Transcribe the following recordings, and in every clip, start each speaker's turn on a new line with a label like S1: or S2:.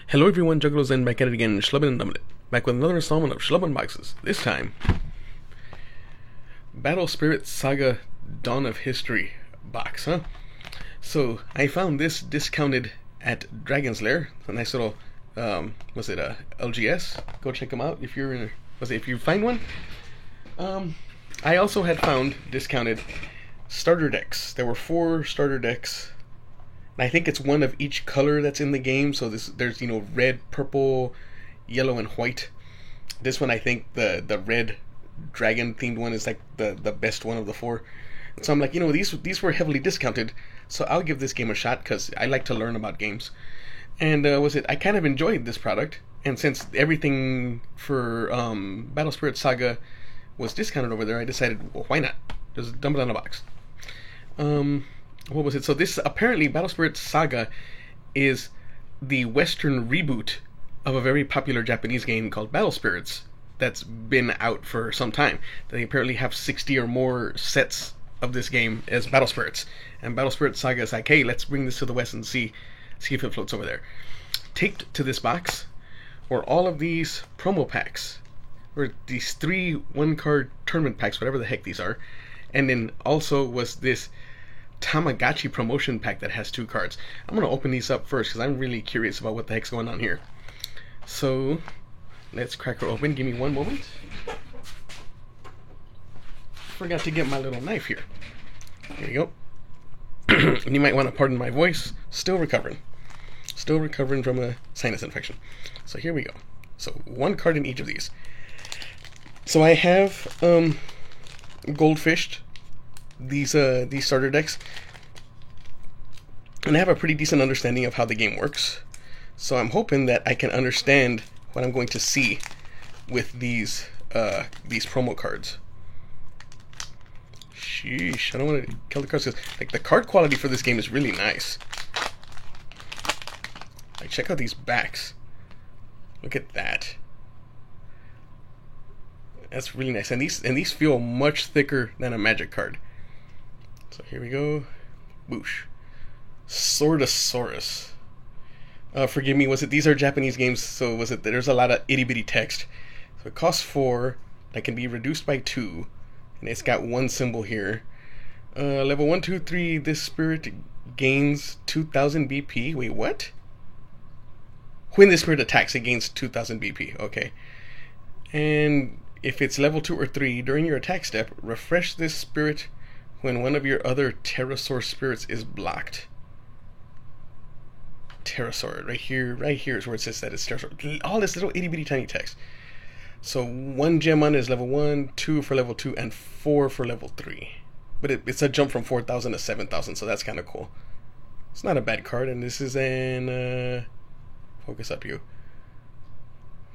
S1: Hello everyone, Juggalos and back at it again, Schlubbin and Dumblet. Back with another installment of Schlubbin Boxes. This time, Battle Spirit Saga Dawn of History box, huh? So, I found this discounted at Dragon's Lair. It's a nice little, LGS? Go check them out if you're in, if you find one. I also had found discounted starter decks. There were 4 starter decks. I think it's one of each color that's in the game. So there's red, purple, yellow, and white. This one, I think the red dragon themed one is like the best one of the 4. So I'm like, these were heavily discounted, so I'll give this game a shot because I like to learn about games. And I kind of enjoyed this product, and since everything for Battle Spirit Saga was discounted over there, I decided, well, why not? Just dump it on a box. What was it? So this, apparently, Battle Spirit Saga is the Western reboot of a very popular Japanese game called Battle Spirits that's been out for some time. They apparently have 60 or more sets of this game as Battle Spirits. And Battle Spirit Saga is like, hey, let's bring this to the West and see if it floats over there. Taped to this box were all of these promo packs, or these 3 one-card tournament packs, whatever the heck these are. And then also was this Tamagotchi promotion pack that has 2 cards. I'm going to open these up first because I'm really curious about what the heck's going on here. So, let's crack her open. Give me one moment. Forgot to get my little knife here. Here you go. You might want to pardon my voice. Still recovering. Still recovering from a sinus infection. So here we go. So 1 card in each of these. So I have goldfished these starter decks, and I have a pretty decent understanding of how the game works. So I'm hoping that I can understand what I'm going to see with these promo cards. Sheesh, I don't want to kill the cards because the card quality for this game is really nice. Check out these backs. Look at that. That's really nice, and these feel much thicker than a Magic card. So here we go. Boosh. Swordosaurus. Forgive me, these are Japanese games, so there's a lot of itty bitty text. So it costs 4, that can be reduced by 2, and it's got 1 symbol here. Level 1, 2, 3, this spirit gains 2000 BP. Wait, what? When this spirit attacks, it gains 2000 BP. Okay. And if it's level 2 or 3, during your attack step, refresh this spirit when one of your other Pterosaur spirits is blocked. Pterosaur, right here is where it says that it's Pterosaur. All this little itty bitty tiny text. So 1 gem on it is level 1, 2 for level 2, and 4 for level 3. But it's a jump from 4,000 to 7,000, so that's kind of cool. It's not a bad card, and this is an focus up, you.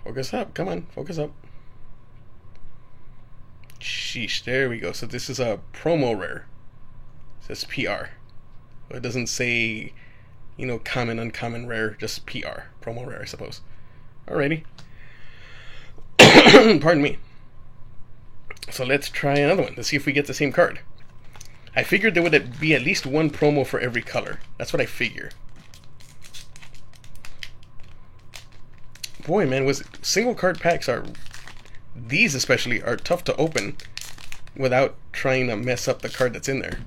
S1: Focus up, come on, focus up. Sheesh, there we go. So this is a promo rare. It says PR. Well, it doesn't say, common, uncommon, rare, just PR. Promo rare, I suppose. Alrighty. Pardon me. So let's try another one. Let's see if we get the same card. I figured there would be at least 1 promo for every color. That's what I figure. Boy, man, single card packs these especially are tough to open without trying to mess up the card that's in there.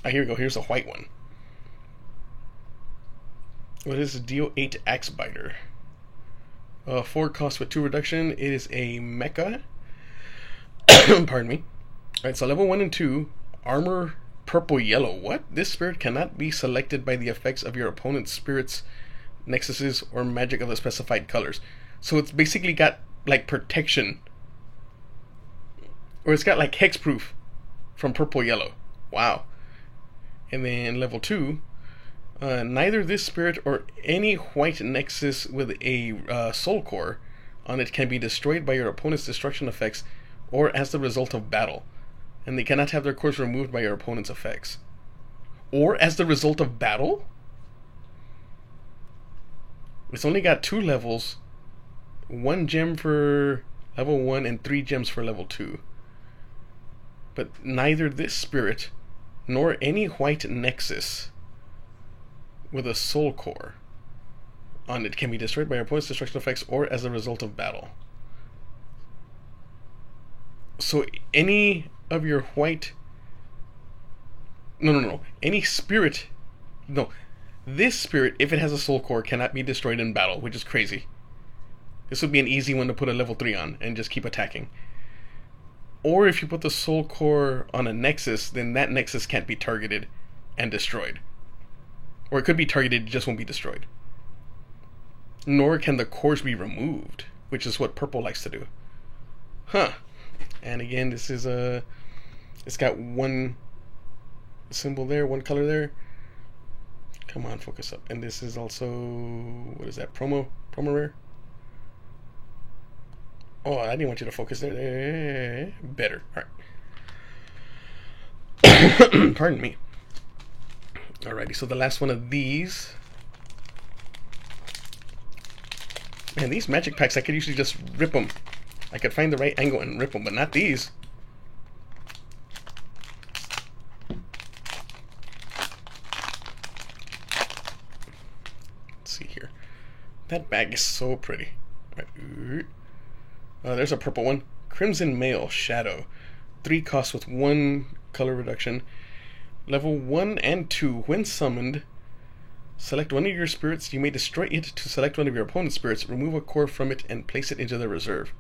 S1: Here we go. Here's a white one. What is a deal 8 Axe Biter? 4 cost with 2 reduction. It is a mecha. Pardon me. Alright, so level 1 and 2, armor purple yellow. What? This spirit cannot be selected by the effects of your opponent's spirits, nexuses, or magic of the specified colors. So it's basically got protection, or it's got hexproof from purple yellow. Wow. And then level 2, neither this spirit or any white nexus with a soul core on it can be destroyed by your opponent's destruction effects or as the result of battle. And they cannot have their cores removed by your opponent's effects. Or as the result of battle? It's only got 2 levels. 1 gem for level 1 and 3 gems for level 2. But neither this spirit nor any white nexus with a soul core on it can be destroyed by your opponent's destruction effects or as a result of battle. So any of your white... No. Any spirit... No. This spirit, if it has a soul core, cannot be destroyed in battle, which is crazy. This would be an easy one to put a level 3 on and just keep attacking. Or if you put the soul core on a nexus, then that nexus can't be targeted and destroyed. Or it could be targeted, it just won't be destroyed. Nor can the cores be removed, which is what purple likes to do. Huh. And again, this is a... It's got one symbol there, one color there. Come on, focus up. And this is also... What is that? Promo rare? Oh, I didn't want you to focus there. Better. Alright. Pardon me. Alrighty, so the last one of these. Man, these magic packs, I could usually just rip them. I could find the right angle and rip them, but not these. Let's see here. That bag is so pretty. Alright. There's a purple one. Crimson Mail Shadow. 3 costs with 1 color reduction. Level 1 and 2. When summoned, select one of your spirits. You may destroy it to select one of your opponent's spirits. Remove a core from it and place it into the reserve.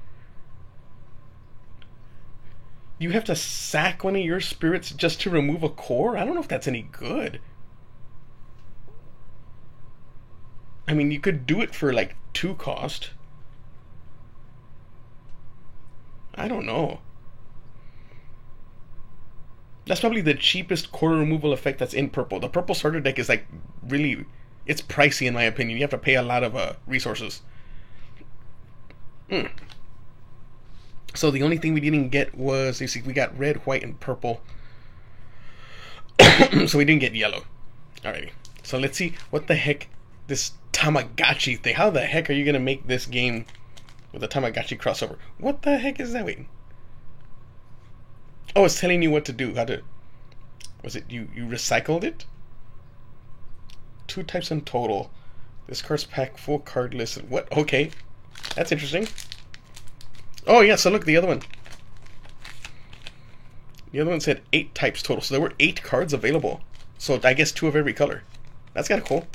S1: You have to sack one of your spirits just to remove a core? I don't know if that's any good. I mean, you could do it for like 2 cost. I don't know. That's probably the cheapest core removal effect that's in purple. The purple starter deck is like really... It's pricey in my opinion. You have to pay a lot of resources. So the only thing we didn't get was... You see, we got red, white, and purple. So we didn't get yellow. Alrighty. So let's see what the heck this Tamagotchi thing... How the heck are you going to make this game... with a Tamagotchi crossover? What the heck is that? Wait. Oh, it's telling you what to do. How to... Was it you recycled it? 2 types in total. This card's pack full card list. What? Okay. That's interesting. Oh, yeah, so look, the other one. The other one said 8 types total. So there were 8 cards available. So I guess 2 of every color. That's kind of cool.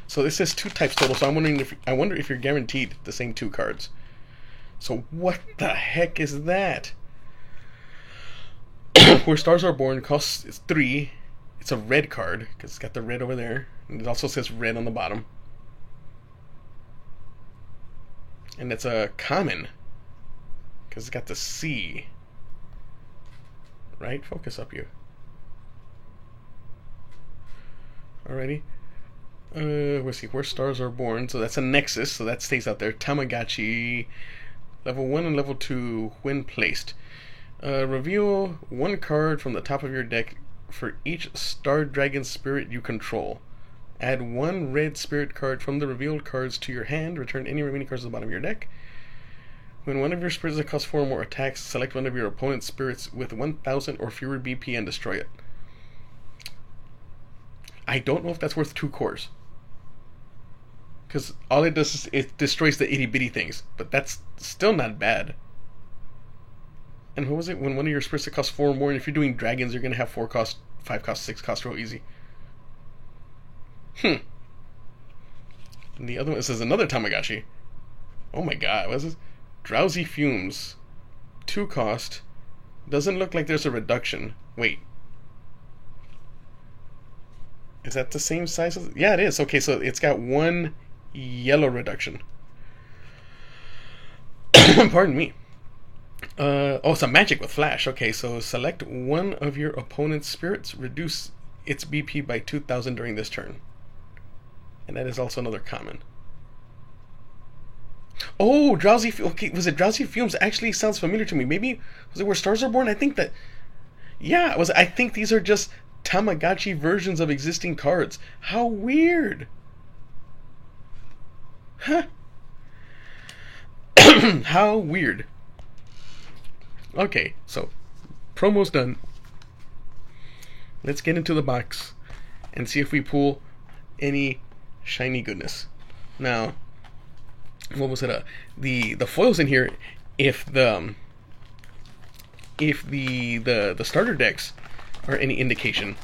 S1: So this says 2 types total, so I wonder if you're guaranteed the same 2 cards. So what the heck is that? Where Stars Are Born costs 3. It's a red card, because it's got the red over there. And it also says red on the bottom. And it's a common, because it's got the C. Right? Focus up, you. Alrighty. Let's see, Where Stars Are Born. So that's a Nexus, so that stays out there. Tamagotchi. Level 1 and level 2 when placed. Reveal 1 card from the top of your deck for each Star Dragon spirit you control. Add 1 red spirit card from the revealed cards to your hand. Return any remaining cards to the bottom of your deck. When one of your spirits that costs 4 or more attacks, select one of your opponent's spirits with 1000 or fewer BP and destroy it. I don't know if that's worth 2 cores. Because all it does is it destroys the itty bitty things. But that's still not bad. And what was it? When one of your spirits that costs 4 or more, and if you're doing dragons, you're going to have 4 cost, 5 cost, 6 cost real easy. And the other one, this is another Tamagotchi. Oh my god, what is this? Drowsy Fumes. 2 cost. Doesn't look like there's a reduction. Wait. Is that the same size as... Yeah, it is. Okay, so it's got 1 yellow reduction. Pardon me. Oh, it's a magic with flash. Okay, so select one of your opponent's spirits. Reduce its BP by 2000 during this turn. And that is also another common. Oh, Drowsy... Okay, was it Drowsy Fumes? Actually sounds familiar to me. Maybe... Was it Where Stars Are Born? I think that... Yeah, I think these are just Tamagotchi versions of existing cards. How weird. Huh. How weird. Okay, so promo's done. Let's get into the box and see if we pull any shiny goodness. Now, what was it? The foils in here, if the starter decks are any indication,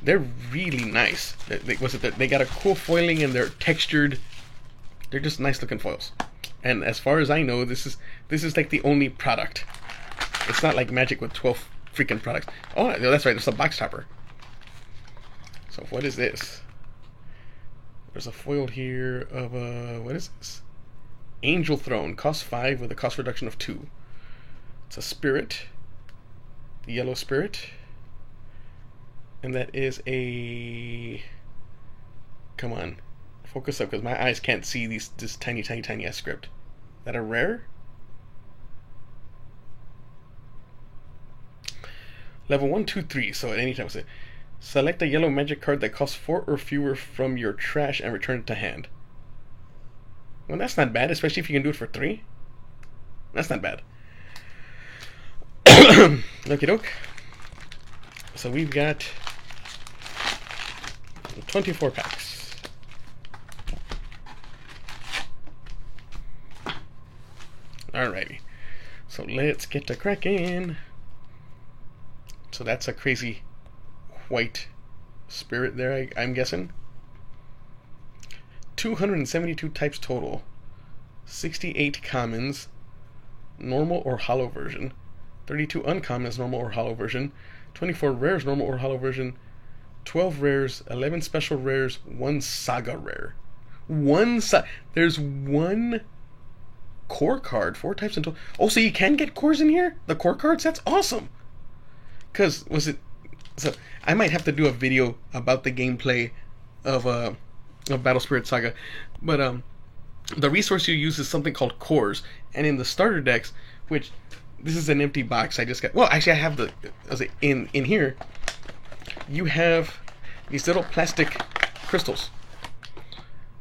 S1: they're really nice. They got a cool foiling and they're textured. They're just nice looking foils. And as far as I know, this is like the only product. It's not like Magic with 12 freaking products. Oh, that's right. There's a box topper. So what is this? There's a foil here of what is this? Angel Throne. Cost 5 with a cost reduction of 2. It's a spirit. The yellow spirit. And that is a... Come on. Focus up because my eyes can't see this tiny ass script. Is that a rare? Level 1, 2, 3. So at any time, select a yellow magic card that costs 4 or fewer from your trash and return it to hand. Well, that's not bad, especially if you can do it for 3. That's not bad. Okie doke. So we've got 24 packs. Alrighty. So let's get to cracking. So that's a crazy white spirit there, I'm guessing. 272 types total. 68 commons, normal or hollow version. 32 uncommons, normal or hollow version. 24 rares, normal or hollow version. 12 rares, 11 special rares, 1 saga rare. There's one core card, 4 types in total. Oh, so you can get cores in here? The core cards? That's awesome. Because, so I might have to do a video about the gameplay of Battle Spirit Saga. But the resource you use is something called cores. And in the starter decks, which this is an empty box I just got. Well, actually I have in here you have these little plastic crystals.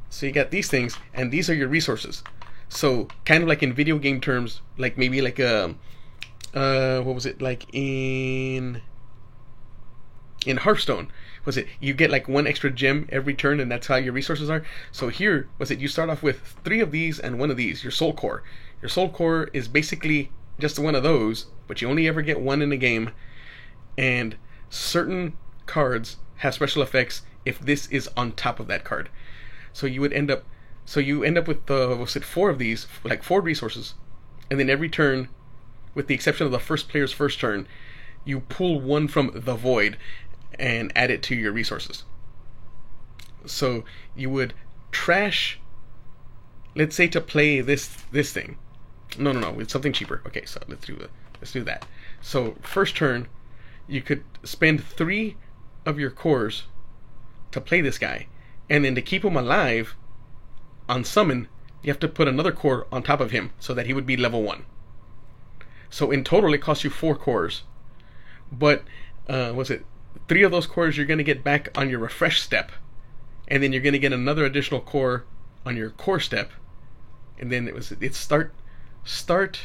S1: So you got these things, and these are your resources. So kind of like in video game terms, like maybe like what was it, like in Hearthstone, was it you get like 1 extra gem every turn, and that's how your resources are. So here, you start off with 3 of these and 1 of these, your soul core. Your soul core is basically just 1 of those, but you only ever get 1 in a game, and certain cards have special effects if this is on top of that card. So you end up with 4 of these, like 4 resources, and then every turn, with the exception of the first player's first turn, you pull 1 from the void and add it to your resources. So you would trash, let's say, to play this thing. No, it's something cheaper. Okay, so let's do that. So first turn, you could spend 3 of your cores to play this guy, and then to keep him alive on summon, you have to put another core on top of him so that he would be level 1. So in total, it costs you 4 cores. But, 3 of those cores you're going to get back on your refresh step. And then you're going to get another additional core on your core step. And then it's start,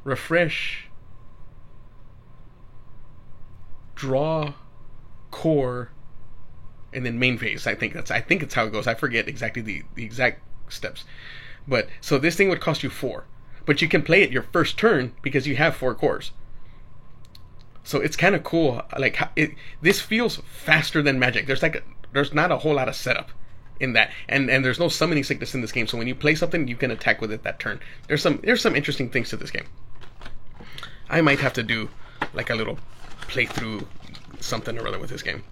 S1: refresh, draw, core, and then main phase. I think it's how it goes. I forget exactly the exact steps. But, so this thing would cost you 4. But you can play it your first turn because you have 4 cores. So it's kind of cool. Like, this feels faster than Magic. There's not a whole lot of setup in that, and there's no summoning sickness in this game. So when you play something, you can attack with it that turn. There's some interesting things to this game. I might have to do like a little playthrough something or other with this game.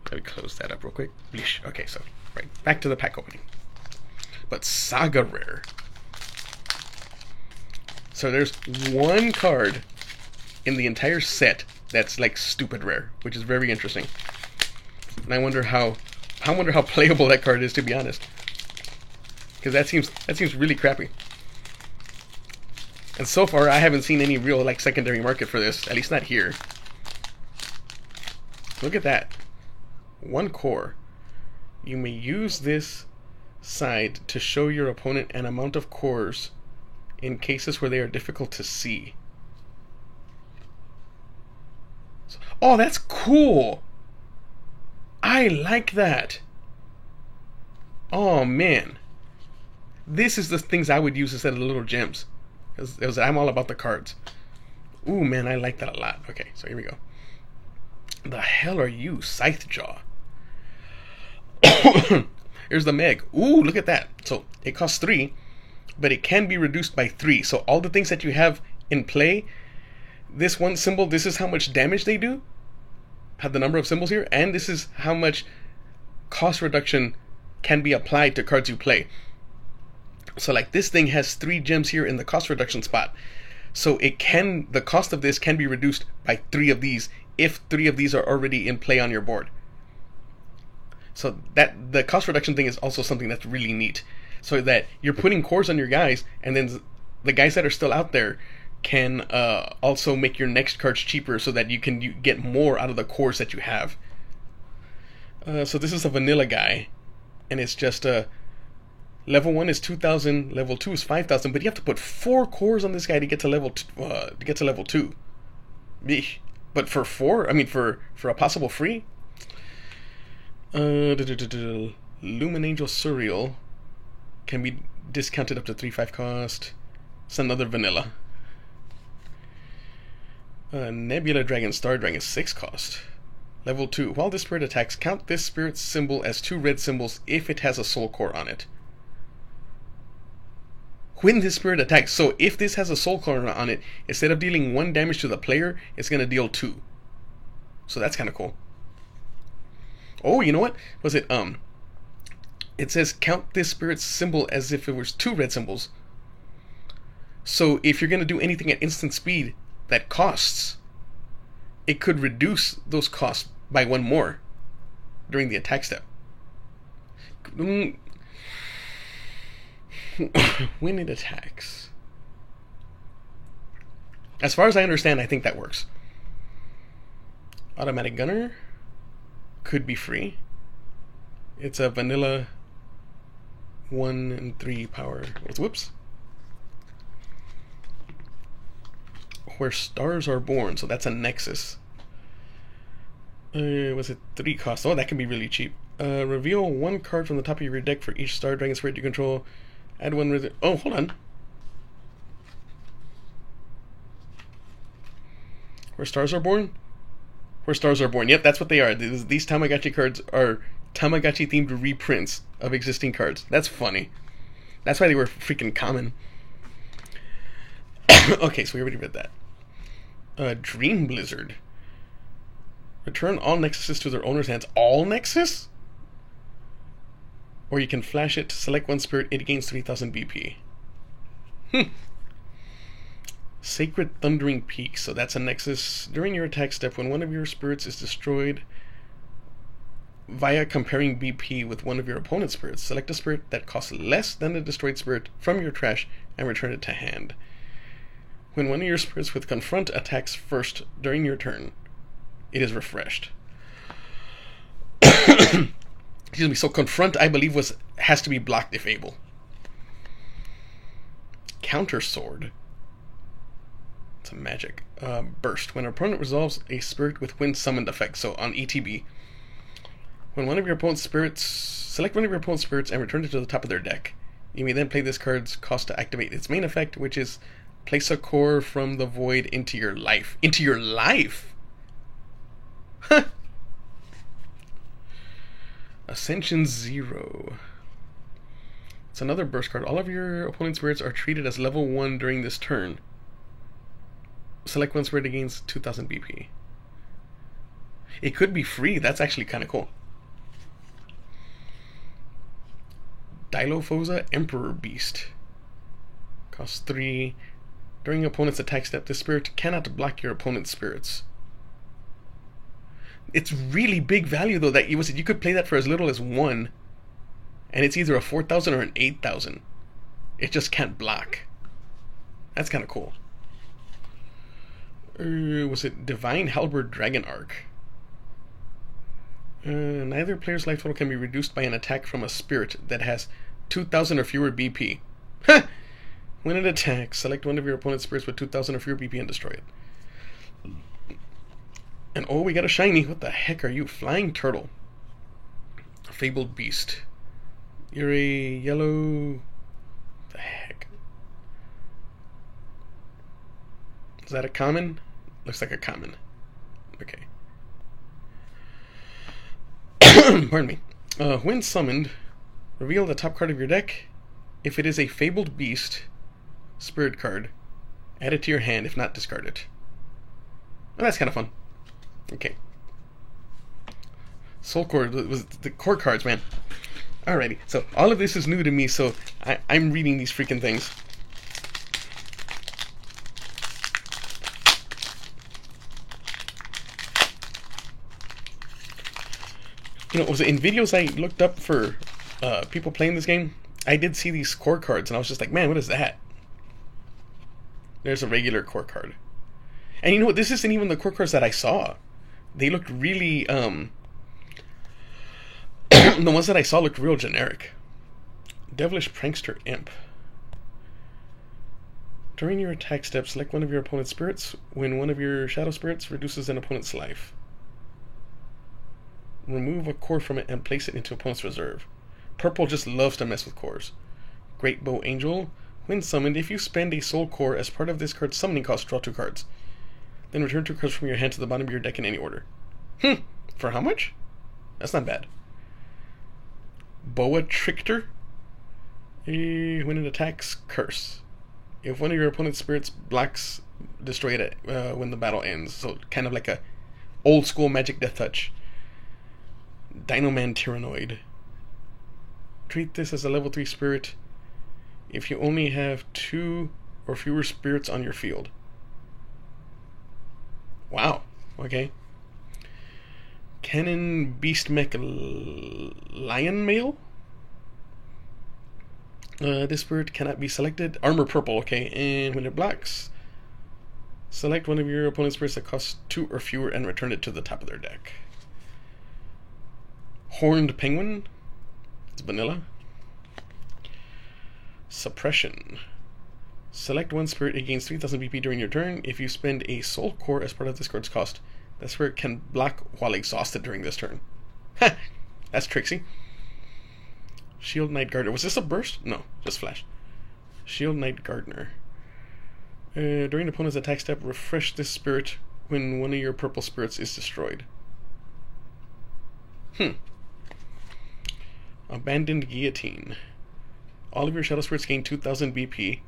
S1: Let me close that up real quick. Okay, so right back to the pack opening. But Saga Rare. So there's 1 card in the entire set that's like stupid rare, which is very interesting. And I wonder how playable that card is, to be honest. Because that seems really crappy. And so far, I haven't seen any real like secondary market for this, at least not here. Look at that. 1 core. You may use this side to show your opponent an amount of cores in cases where they are difficult to see. Oh, that's cool. I like that. Oh man, this is the things I would use instead of the little gems, because I'm all about the cards. Ooh man, I like that a lot. Okay, so here we go. The hell are you, Scythejaw? Here's the Meg. Ooh, look at that. So it costs 3, but it can be reduced by 3. So all the things that you have in play, this one symbol, this is how much damage they do. Have the number of symbols here, and this is how much cost reduction can be applied to cards you play. So like this thing has 3 gems here in the cost reduction spot. So the cost of this can be reduced by 3 of these if 3 of these are already in play on your board. So that the cost reduction thing is also something that's really neat. So that you're putting cores on your guys, and then the guys that are still out there can also make your next cards cheaper, so that you can get more out of the cores that you have. So this is a vanilla guy, and it's just level 1 is 2,000, level 2 is 5,000, but you have to put 4 cores on this guy to get to level 2. Eesh. But for 4, I mean for a possible free. Lumen Angel Surreal can be discounted up to 3/5 cost. It's another vanilla. Nebula Dragon Star Dragon 6 cost. Level 2. While this spirit attacks, count this spirit's symbol as 2 red symbols if it has a soul core on it. When this spirit attacks, so if this has a soul core on it, instead of dealing 1 damage to the player, it's going to deal 2. So that's kind of cool. Oh, you know what? Was it, it says count this spirit's symbol as if it was 2 red symbols. So if you're going to do anything at instant speed that costs, it could reduce those costs by 1 more during the attack step. When it attacks. As far as I understand, I think that works. Automatic Gunner could be free. It's a vanilla 1 and 3 power. Whoops. Where Stars Are Born, so that's a Nexus. Was it 3 cost? Oh, that can be really cheap. Reveal 1 card from the top of your deck for each Star Dragon Spirit you control. Add 1 oh, hold on. Where Stars Are Born? Where Stars Are Born. Yep, that's what they are. These Tamagotchi cards are Tamagotchi themed reprints of existing cards. That's funny. That's why they were freaking common. Okay, so we already read that. Dream Blizzard. Return all Nexuses to their owner's hands. All Nexus? Or you can flash it, select 1 spirit, it gains 3,000 BP. Sacred Thundering Peak. So that's a Nexus. During your attack step, when one of your spirits is destroyed via comparing BP with one of your opponent's spirits, select a spirit that costs less than the destroyed spirit from your trash and return it to hand. When one of your spirits with Confront attacks first during your turn, it is refreshed. Excuse me, so Confront, I believe, has to be blocked if able. Counter Sword. It's a magic. Burst. When an opponent resolves a spirit with Wind Summoned effect, so on ETB, when one of your opponent's spirits, select one of your opponent's spirits and return it to the top of their deck. You may then play this card's cost to activate its main effect, which is place a core from the void into your life. Into your life? Huh. Ascension 0. It's another burst card. All of your opponent's spirits are treated as level 1 during this turn. Select 1 spirit that gains 2,000 BP. It could be free. That's actually kind of cool. Dilophosa Emperor Beast. Costs 3. During opponent's attack step, the spirit cannot block your opponent's spirits. It's really big value though, that you could play that for as little as 1, and it's either a 4,000 or an 8,000. It just can't block. That's kind of cool. Was it Divine Halberd Dragon Arc? Neither player's life total can be reduced by an attack from a spirit that has 2,000 or fewer BP. When it attacks, select one of your opponent's spirits with 2,000 or fewer BP and destroy it. And oh, we got a shiny. What the heck are you? Flying Turtle. Fabled Beast. You're a yellow... The heck? Is that a common? Looks like a common. Okay. Pardon me. When summoned, reveal the top card of your deck. If it is a Fabled Beast spirit card, add it to your hand. If not, discard it. Oh, that's kind of fun. Okay. Soul Core was the core cards, man. Alrighty, so all of this is new to me, so I'm reading these freaking things. You know, it was in videos I looked up for people playing this game, I did see these core cards, and I was just like, man, what is that? There's a regular core card. And you know what, this isn't even the core cards that I saw. They looked really, the ones that I saw looked real generic. Devilish Prankster Imp. During your attack step, select one of your opponent's spirits. When one of your shadow spirits reduces an opponent's life, remove a core from it and place it into opponent's reserve. Purple just loves to mess with cores. Great Bow Angel. When summoned, if you spend a soul core as part of this card's summoning cost, draw 2 cards. Then return 2 cards from your hand to the bottom of your deck in any order. For how much? That's not bad. Boa Trickster. When it attacks, curse. If one of your opponent's spirits blocks, destroy it when the battle ends. So kind of like a old school Magic Death Touch. Dinoman Tyrannoid. Treat this as a level 3 spirit if you only have 2 or fewer spirits on your field. Wow. Okay. Cannon Beast Mech Lion Male. This spirit cannot be selected. Armor Purple, okay. And when it blocks, select one of your opponent's spirits that costs 2 or fewer and return it to the top of their deck. Horned Penguin. It's vanilla. Suppression. Select one spirit, it gains 3,000 BP during your turn. If you spend a soul core as part of this card's cost, that spirit can block while exhausted during this turn. Ha! That's tricksy. Shield Knight Gardener. Was this a burst? No, just flash. Shield Knight Gardener. During the opponent's attack step, refresh this spirit when one of your purple spirits is destroyed. Abandoned Guillotine. All of your shadow spirits gain 2,000 BP.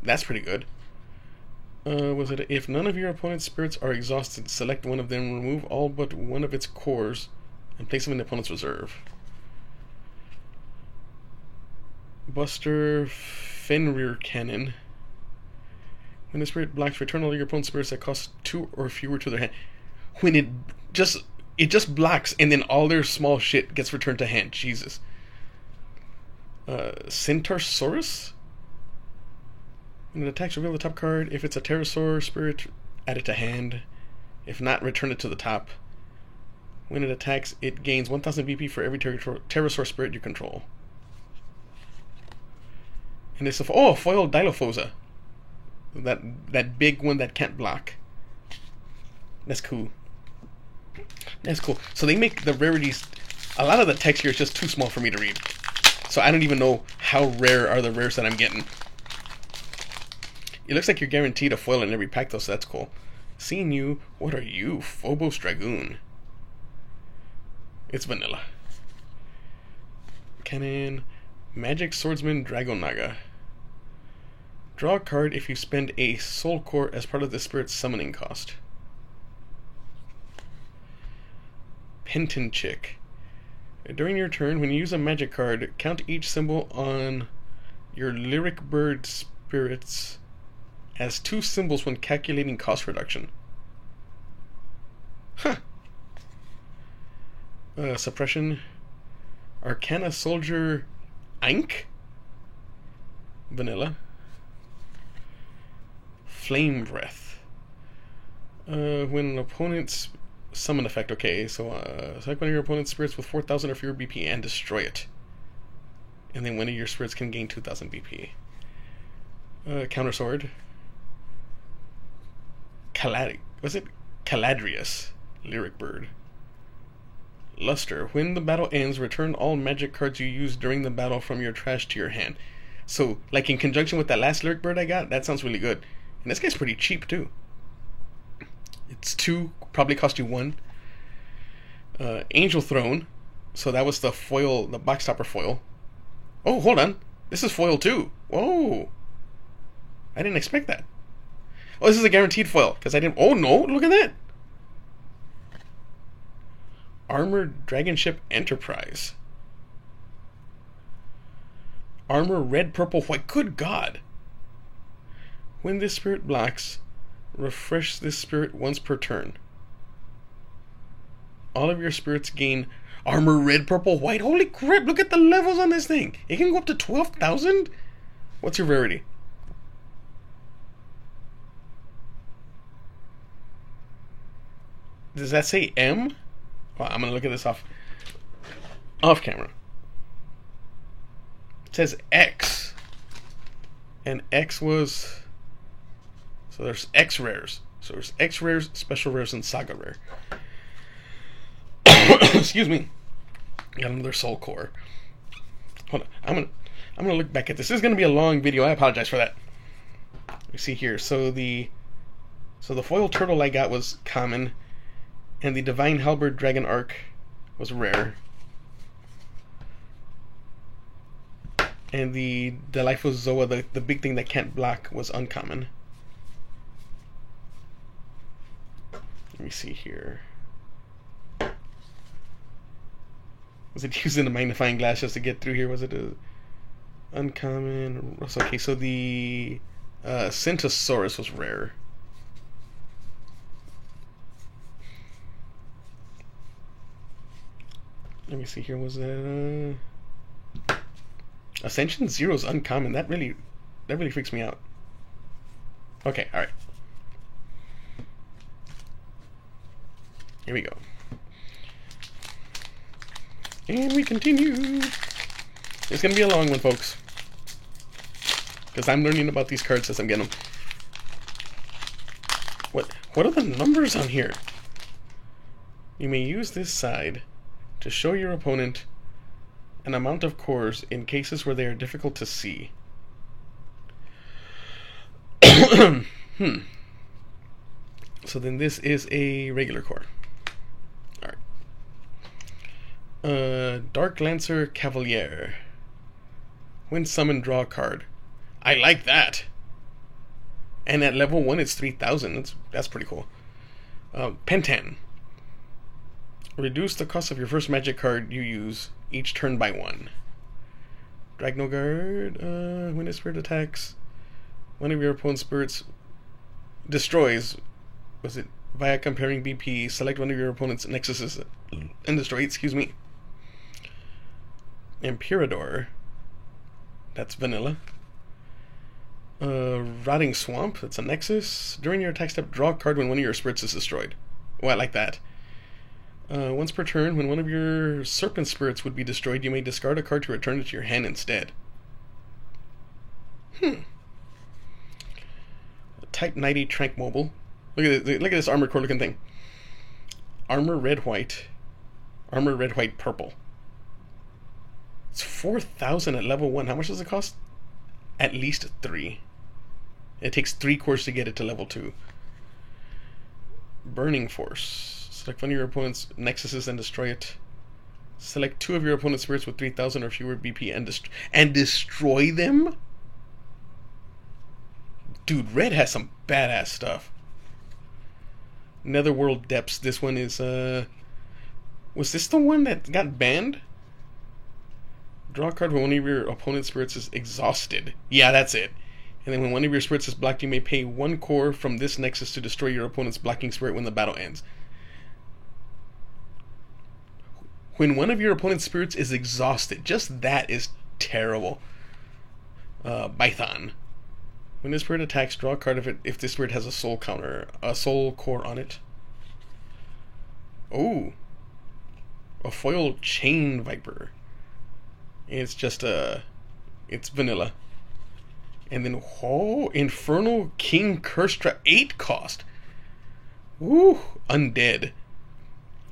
S1: That's pretty good. Was it if none of your opponent's spirits are exhausted, select one of them, remove all but one of its cores, and place them in the opponent's reserve. Buster Fenrir Cannon. When the spirit blocks, return all your opponent's spirits that cost 2 or fewer to their hand. When it just blocks, and then all their small shit gets returned to hand. Jesus. Centaursaurus? When it attacks, reveal the top card. If it's a pterosaur spirit, add it to hand. If not, return it to the top. When it attacks, it gains 1,000 BP for every pterosaur spirit you control. And it's a foiled Dilophosa. That big one that can't block. That's cool. That's cool. So they make the rarities. A lot of the text here is just too small for me to read. So I don't even know how rare are the rares that I'm getting. It looks like you're guaranteed a foil in every pack though, so that's cool. Seeing you, what are you? Phobos Dragoon. It's vanilla. Cannon. Magic Swordsman Dragonaga. Draw a card if you spend a soul core as part of the spirit's summoning cost. Penton Chick. During your turn, when you use a magic card, count each symbol on your Lyric Bird spirits as 2 symbols when calculating cost reduction. Huh. Suppression. Arcana Soldier Ink. Vanilla. Flame Breath. When an opponent's summon effect, okay, so select one of your opponent's spirits with 4,000 or fewer BP and destroy it. And then one of your spirits can gain 2,000 BP. Counter sword. Was it Caladrius? Lyric bird. Luster. When the battle ends, return all magic cards you used during the battle from your trash to your hand. So, like in conjunction with that last lyric bird I got, that sounds really good. And this guy's pretty cheap too. It's 2, probably cost you 1. Angel Throne. So that was the foil, the box topper foil. Oh, hold on. This is foil too. Whoa. I didn't expect that. Oh, this is a guaranteed foil. Because I didn't... Oh, no. Look at that. Armored Dragon Ship Enterprise. Armor red, purple, white. Good God. When this spirit blocks, refresh this spirit once per turn. All of your spirits gain armor red, purple, white. Holy crap, look at the levels on this thing. It can go up to 12,000? What's your rarity? Does that say M? Well, I'm going to look at this off camera. It says X. And X was... So there's X rares. So there's X rares, special rares, and saga rare. Excuse me. Got another soul core. Hold on. I'm gonna look back at this. This is gonna be a long video. I apologize for that. You see here. So the foil turtle I got was common, and the divine halberd dragon arc was rare, and the Dilithios Zoa, the big thing that can't block, was uncommon. Let me see here. Was it using a magnifying glass just to get through here? Was it a uncommon? Okay, so the Centosaurus was rare. Let me see here. Was it Ascension Zero's uncommon? That really freaks me out. Okay, all right. Here we go. And we continue. It's going to be a long one, folks. Because I'm learning about these cards as I'm getting them. What are the numbers on here? You may use this side to show your opponent an amount of cores in cases where they are difficult to see. So then this is a regular core. Dark Lancer Cavalier. When summoned, draw a card. I like that. And at level 1 it's 3,000. That's pretty cool. Pentan. Reduce the cost of your first magic card you use each turn by 1. Dragnogard. When a spirit attacks, one of your opponent's spirits destroys. Was it via comparing BP? Select one of your opponent's nexuses and destroy it. Excuse me. Emperador. That's vanilla. Rotting Swamp. That's a nexus. During your attack step, draw a card when one of your spirits is destroyed. Oh, I like that. Once per turn, when one of your serpent spirits would be destroyed, you may discard a card to return it to your hand instead. Type 90 Trank Mobile. Look at this armor core looking thing. Armor red white. Armor red white purple. It's 4,000 at level 1. How much does it cost? At least 3. It takes 3 cores to get it to level 2. Burning Force. Select one of your opponent's nexuses and destroy it. Select 2 of your opponent's spirits with 3,000 or fewer BP and destroy them? Dude, red has some badass stuff. Netherworld Depths. This one is, was this the one that got banned? Draw a card when one of your opponent's spirits is exhausted. Yeah, that's it. And then when one of your spirits is blocked, you may pay 1 core from this nexus to destroy your opponent's blocking spirit when the battle ends. When one of your opponent's spirits is exhausted, just that is terrible. Bython. When this spirit attacks, draw a card if this spirit has a soul core on it. Oh. A foil Chain Viper. It's just it's vanilla. And then, oh, Infernal King Curse Trap, 8 cost. Woo, undead.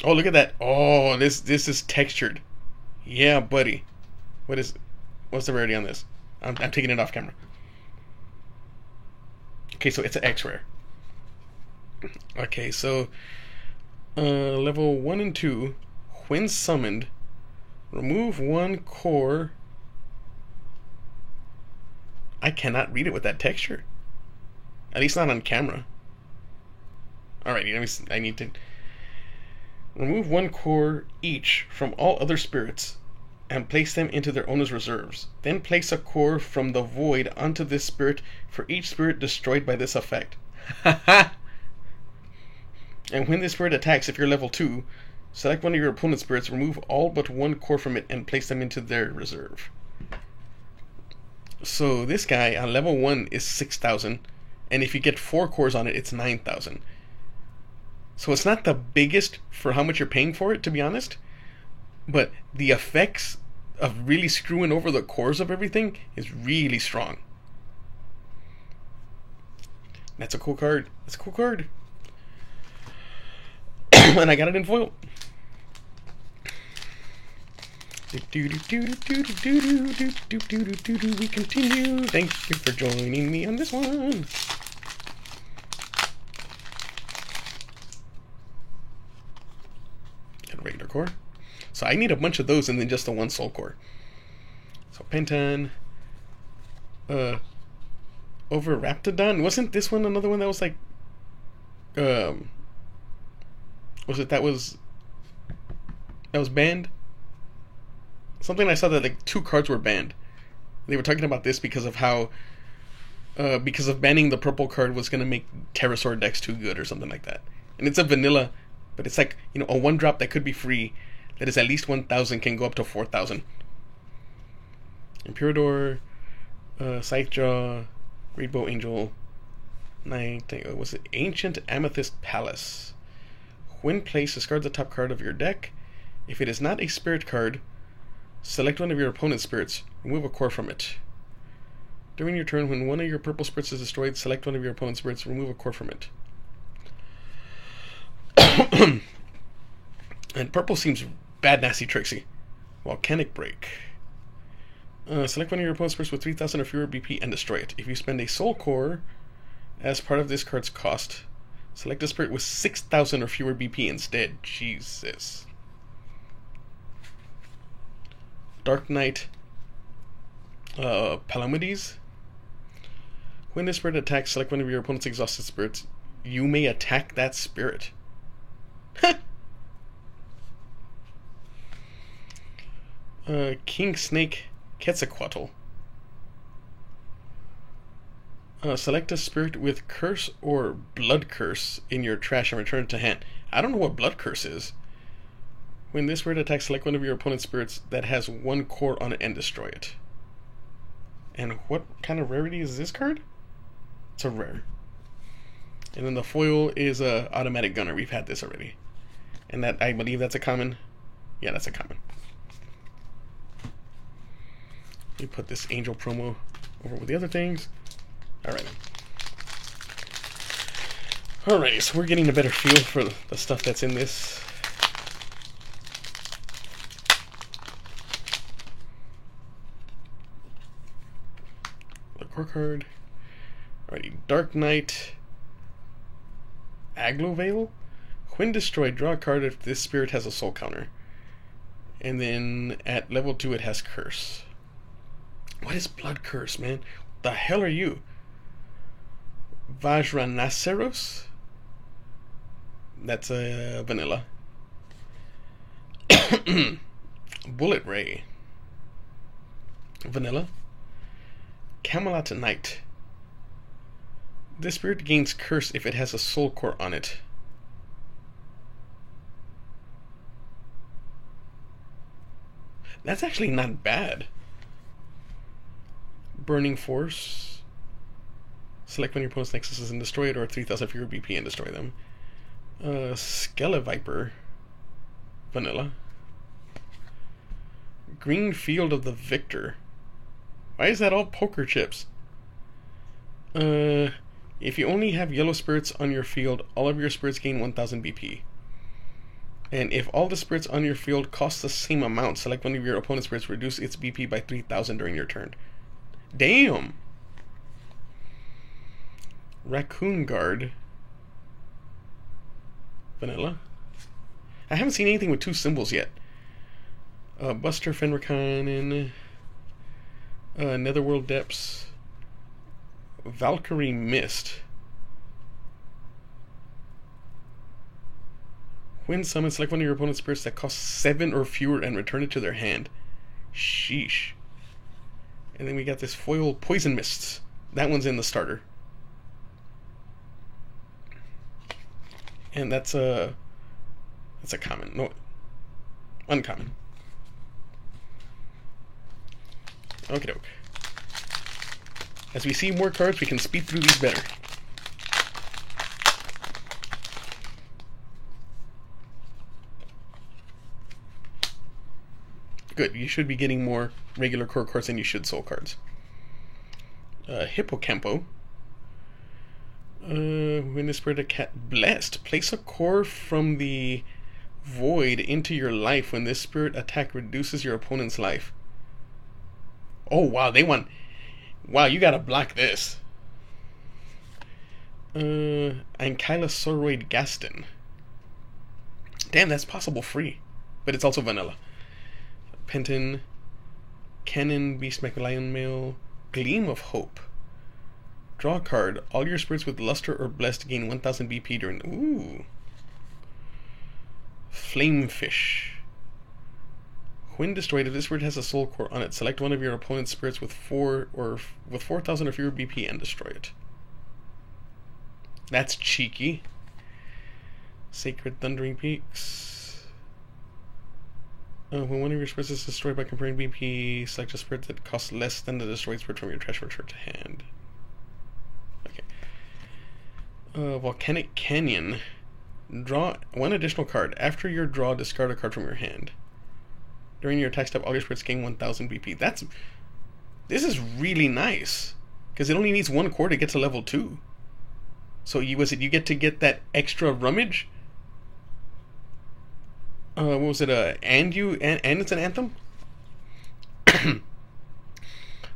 S1: Oh, look at that. Oh, this is textured. Yeah, buddy. What's the rarity on this? I'm taking it off camera. Okay, so it's an X rare. Okay, so level 1 and 2, when summoned, remove 1 core. I cannot read it with that texture. At least not on camera. Alrighty, I need to remove 1 core each from all other spirits and place them into their owner's reserves. Then place a core from the void onto this spirit for each spirit destroyed by this effect. Haha! And when this spirit attacks, if you're level 2, select one of your opponent's spirits, remove all but 1 core from it, and place them into their reserve. So this guy on level 1 is 6,000, and if you get 4 cores on it, it's 9,000. So it's not the biggest for how much you're paying for it, to be honest, but the effects of really screwing over the cores of everything is really strong. That's a cool card. That's a cool card. And I got it in foil. We continue. Thank you for joining me on this one. Got a regular core. So I need a bunch of those and then just the 1 soul core. So Pentan. Over Raptidon. Wasn't this one another one that was like that was banned? Something I saw that like 2 cards were banned. They were talking about this because of how because of banning the purple card was gonna make Pterosaur decks too good or something like that. And it's a vanilla, but it's like, you know, a 1-drop that could be free that is at least 1,000 can go up to 4,000. Imperador, Scythejaw, Great Bow Angel, was it Ancient Amethyst Palace? When placed, discard the top card of your deck. If it is not a spirit card, select one of your opponent's spirits, remove a core from it. During your turn, when one of your purple spirits is destroyed, select one of your opponent's spirits, remove a core from it. And purple seems bad, nasty, tricksy. Volcanic Break. Select one of your opponent's spirits with 3,000 or fewer BP and destroy it. If you spend a soul core as part of this card's cost, select a spirit with 6,000 or fewer BP instead. Jesus. Dark Knight Palamedes. When this spirit attacks, select one of your opponent's exhausted spirits. You may attack that spirit. King Snake Quetzalcoatl. Select a spirit with curse or blood curse in your trash and return it to hand. I don't know what blood curse is. When this spirit attacks, select one of your opponent's spirits that has 1 core on it and destroy it. And what kind of rarity is this card? It's a rare. And then the foil is a automatic gunner. We've had this already. And that, I believe that's a common. Yeah, that's a common. Let me put this angel promo over with the other things. Alright. Alright, so we're getting a better feel for the stuff that's in this. The core card. Alrighty, Dark Knight Aglovale. When destroyed, draw a card if this spirit has a soul counter. And then at level 2 it has curse. What is blood curse, man? What the hell are you? Vajranaceros? That's a vanilla. Bullet Ray. Vanilla. Camelot Knight. This spirit gains curse if it has a soul core on it. That's actually not bad. Burning Force. Select when your opponent's nexus is and destroy it, or 3,000 fewer BP and destroy them. Skeleviper. Vanilla. Green Field of the Victor. Why is that all poker chips? If you only have yellow spirits on your field, all of your spirits gain 1000 BP. And if all the spirits on your field cost the same amount, select one of your opponent's spirits, reduce its BP by 3000 during your turn. Damn! Raccoon Guard. Vanilla. I haven't seen anything with 2 symbols yet. Buster Fenrikanen. Netherworld Depths. Valkyrie Mist. When summoned, select one of your opponent's spirits that costs 7 or fewer and return it to their hand. Sheesh. And then we got this foil Poison Mists. That one's in the starter. And that's a common. No, uncommon. Okie doke. As we see more cards, we can speed through these better. Good, you should be getting more regular core cards than you should soul cards. Hippocampo. When the spirit of cat blessed, place a core from the void into your life. When this spirit attack reduces your opponent's life. Oh wow, they want. Wow, you gotta block this. Ankylosauroid Gaston. Damn, that's possible free, but it's also vanilla. Penton, Cannon, Beast Lion Mail, Gleam of Hope. Draw a card. All your spirits with luster or blessed gain 1000 BP during. Ooh. Flamefish. When destroyed, if this spirit has a soul core on it, select one of your opponent's spirits with 4,000 or fewer BP and destroy it. That's cheeky. Sacred Thundering Peaks. When one of your spirits is destroyed by comparing BP, select a spirit that costs less than the destroyed spirit from your trash return to hand. Okay. Volcanic Canyon. Draw one additional card. After your draw, discard a card from your hand. During your attack step, all your spirits gain 1000 BP. This is really nice, because it only needs 1 core to get to level 2. So you get to get that extra rummage? What was it? And it's an anthem?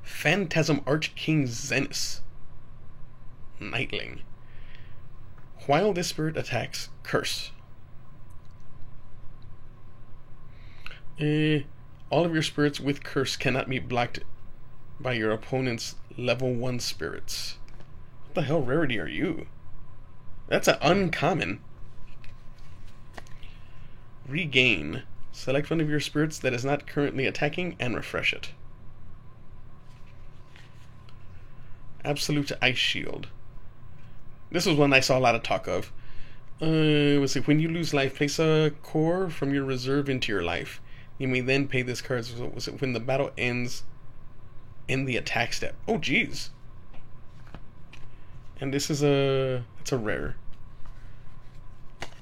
S1: Phantasm Archking Zenith. Nightling. While this spirit attacks, curse. All of your spirits with curse cannot be blocked by your opponent's level 1 spirits. What the hell rarity are you? That's an uncommon. Regain. Select one of your spirits that is not currently attacking and refresh it. Absolute Ice Shield. This was one I saw a lot of talk of. Let's see. When you lose life, place a core from your reserve into your life. You may then pay this card. So was it when the battle ends in the attack step? Oh, jeez. And this is it's a rare.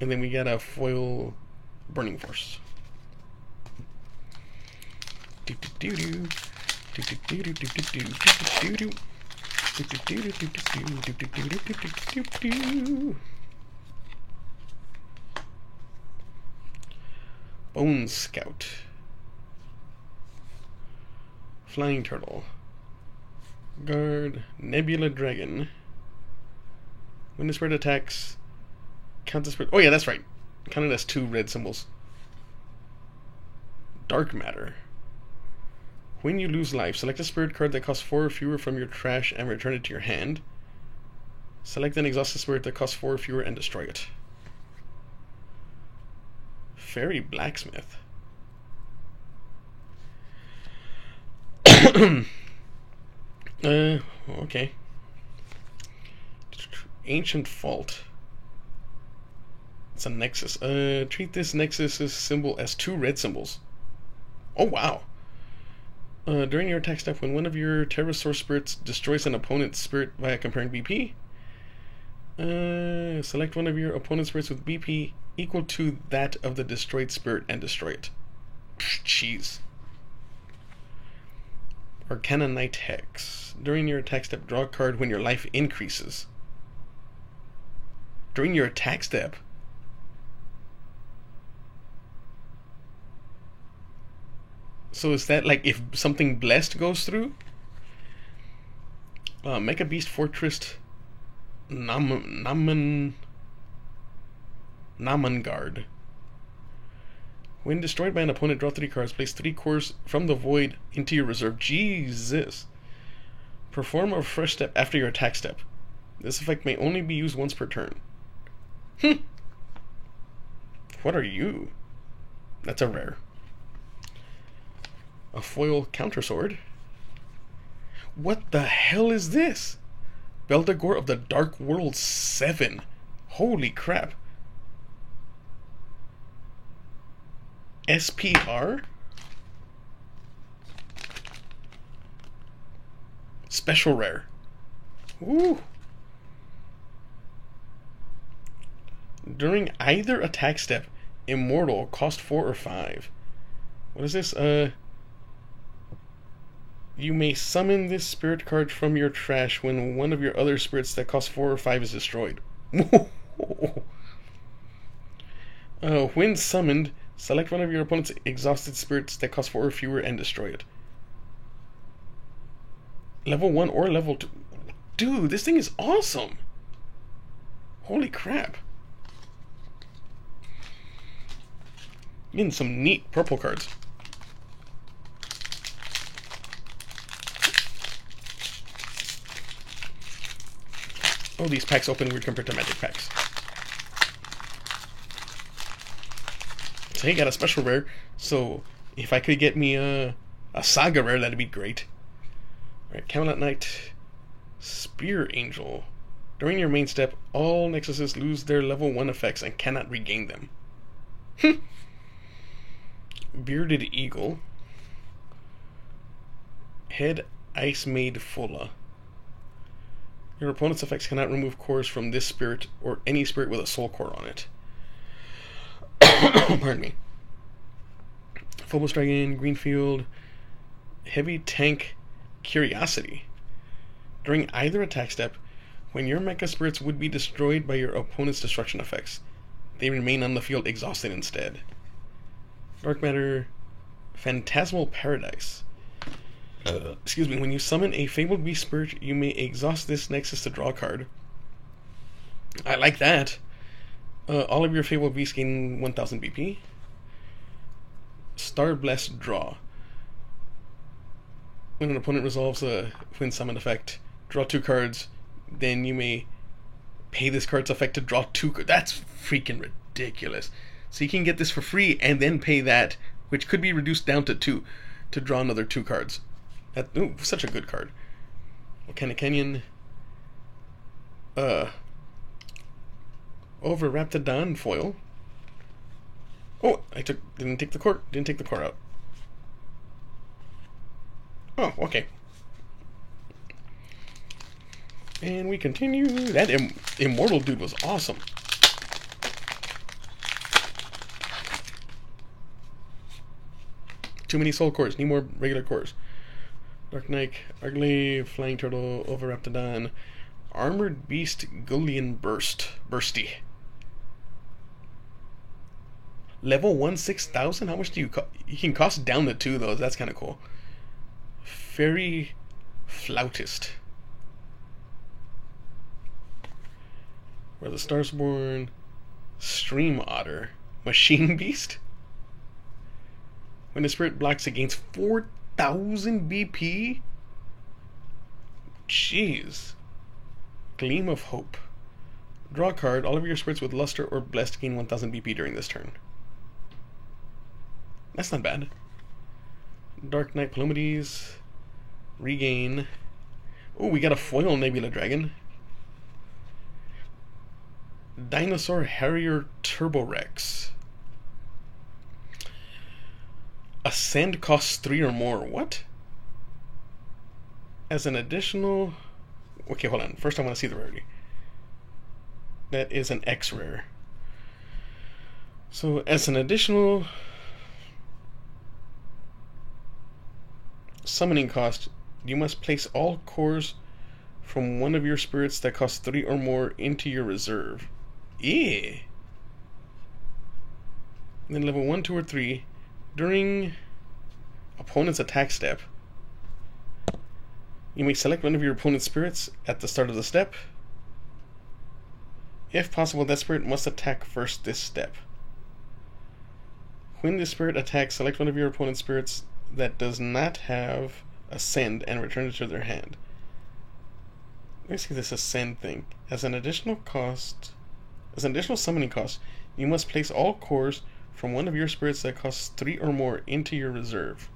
S1: And then we got a foil Burning Force. Bone Scout. Flying Turtle. Guard. Nebula Dragon. When the spirit attacks, count the spirit. Oh yeah, that's right. Count it as 2 red symbols. Dark Matter. When you lose life, select a spirit card that costs 4 or fewer from your trash and return it to your hand. Select an exhausted spirit that costs 4 or fewer and destroy it. Fairy Blacksmith. Okay. Ancient Fault. It's a Nexus. Treat this Nexus symbol as 2 red symbols. Oh, wow. During your attack step, when one of your Terrasaur spirits destroys an opponent's spirit via comparing BP, select one of your opponent's spirits with BP equal to that of the destroyed spirit and destroy it. Jeez. Arcana Knight Hex. During your attack step, draw a card when your life increases. During your attack step? So is that like if something blessed goes through? Mecha Beast Fortress Namengard. When destroyed by an opponent, draw 3 cards. Place 3 cores from the void into your reserve. Jesus. Perform a fresh step after your attack step. This effect may only be used once per turn. What are you? That's a rare. A foil countersword. What the hell is this? Beldegor of the Dark World 7. Holy crap. SPR? Special rare. Woo! During either attack step, Immortal, cost 4 or 5. What is this? You may summon this spirit card from your trash when one of your other spirits that cost 4 or 5 is destroyed. When summoned, select one of your opponent's exhausted spirits that cost 4 or fewer and destroy it. Level 1 or level 2. Dude, this thing is awesome! Holy crap. Getting some neat purple cards. Oh, these packs open weird compared to Magic packs. So he got a special rare, so if I could get me a Saga rare, that'd be great. Alright, Camelot Knight, Spear Angel. During your main step, all Nexuses lose their level 1 effects and cannot regain them. Bearded Eagle. Head Ice Maid Fulla. Your opponent's effects cannot remove cores from this spirit or any spirit with a soul core on it. Pardon me. Phobos Dragon, Greenfield, Heavy Tank Curiosity. During either attack step, when your mecha spirits would be destroyed by your opponent's destruction effects, they remain on the field exhausted instead. Dark Matter, Phantasmal Paradise. Excuse me, when you summon a Fabled Beast Spirit, you may exhaust this Nexus to draw a card. I like that. All of your Fabled Beasts gain 1000 BP. Star Blessed Draw. When an opponent resolves a when summoned effect, draw 2 cards, then you may pay this card's effect to draw 2 cards. That's freaking ridiculous. So you can get this for free and then pay that, which could be reduced down to 2, to draw another 2 cards. Such a good card. Volcanic Canyon. Over Raptidon foil. Oh, didn't take the core out. Oh, okay. And we continue. That Immortal dude was awesome. Too many soul cores. Need more regular cores. Dark Knight, Ugly, Flying Turtle, Overraptidon, Armored Beast, Gullion Bursty. Level 1, 6,000? How much do you cost? You can cost down to 2, though. That's kind of cool. Fairy Flautist. Where the Stars Born, Stream Otter, Machine Beast. When the spirit blocks, it gains 4,000 BP? Jeez. Gleam of Hope. Draw a card. All of your spirits with Luster or Blessed gain 1000 BP during this turn. That's not bad. Dark Knight Palomides. Regain. Oh, we got a foil Nebula Dragon. Dinosaur Harrier Turbo Rex. Ascend costs 3 or more. What? As an additional... Okay, hold on. First I want to see the rarity. That is an X rare. So, as an additional summoning cost, you must place all cores from one of your spirits that cost 3 or more into your reserve. Yeah. And then level 1, 2, or 3, during opponent's attack step, you may select one of your opponent's spirits at the start of the step. If possible, that spirit must attack first this step. When this spirit attacks, select one of your opponent's spirits that does not have Ascend and return it to their hand. Let me see this Ascend thing. As an additional summoning cost, you must place all cores from one of your spirits that costs 3 or more into your reserve.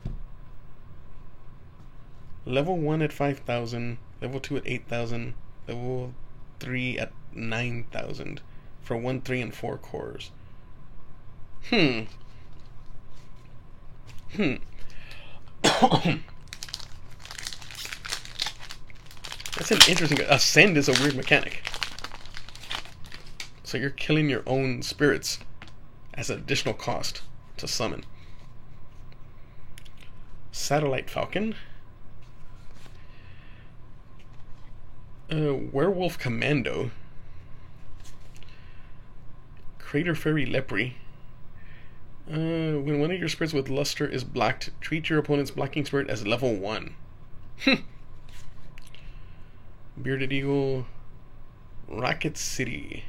S1: Level 1 at 5,000, level 2 at 8,000, level 3 at 9,000 for 1, 3, and 4 cores. That's an interesting... Ascend is a weird mechanic. So you're killing your own spirits as an additional cost to summon. Satellite Falcon. Werewolf Commando. Crater Fairy Lepre. When one of your spirits with luster is blocked, treat your opponent's blocking spirit as level 1. Bearded Eagle. Rocket City.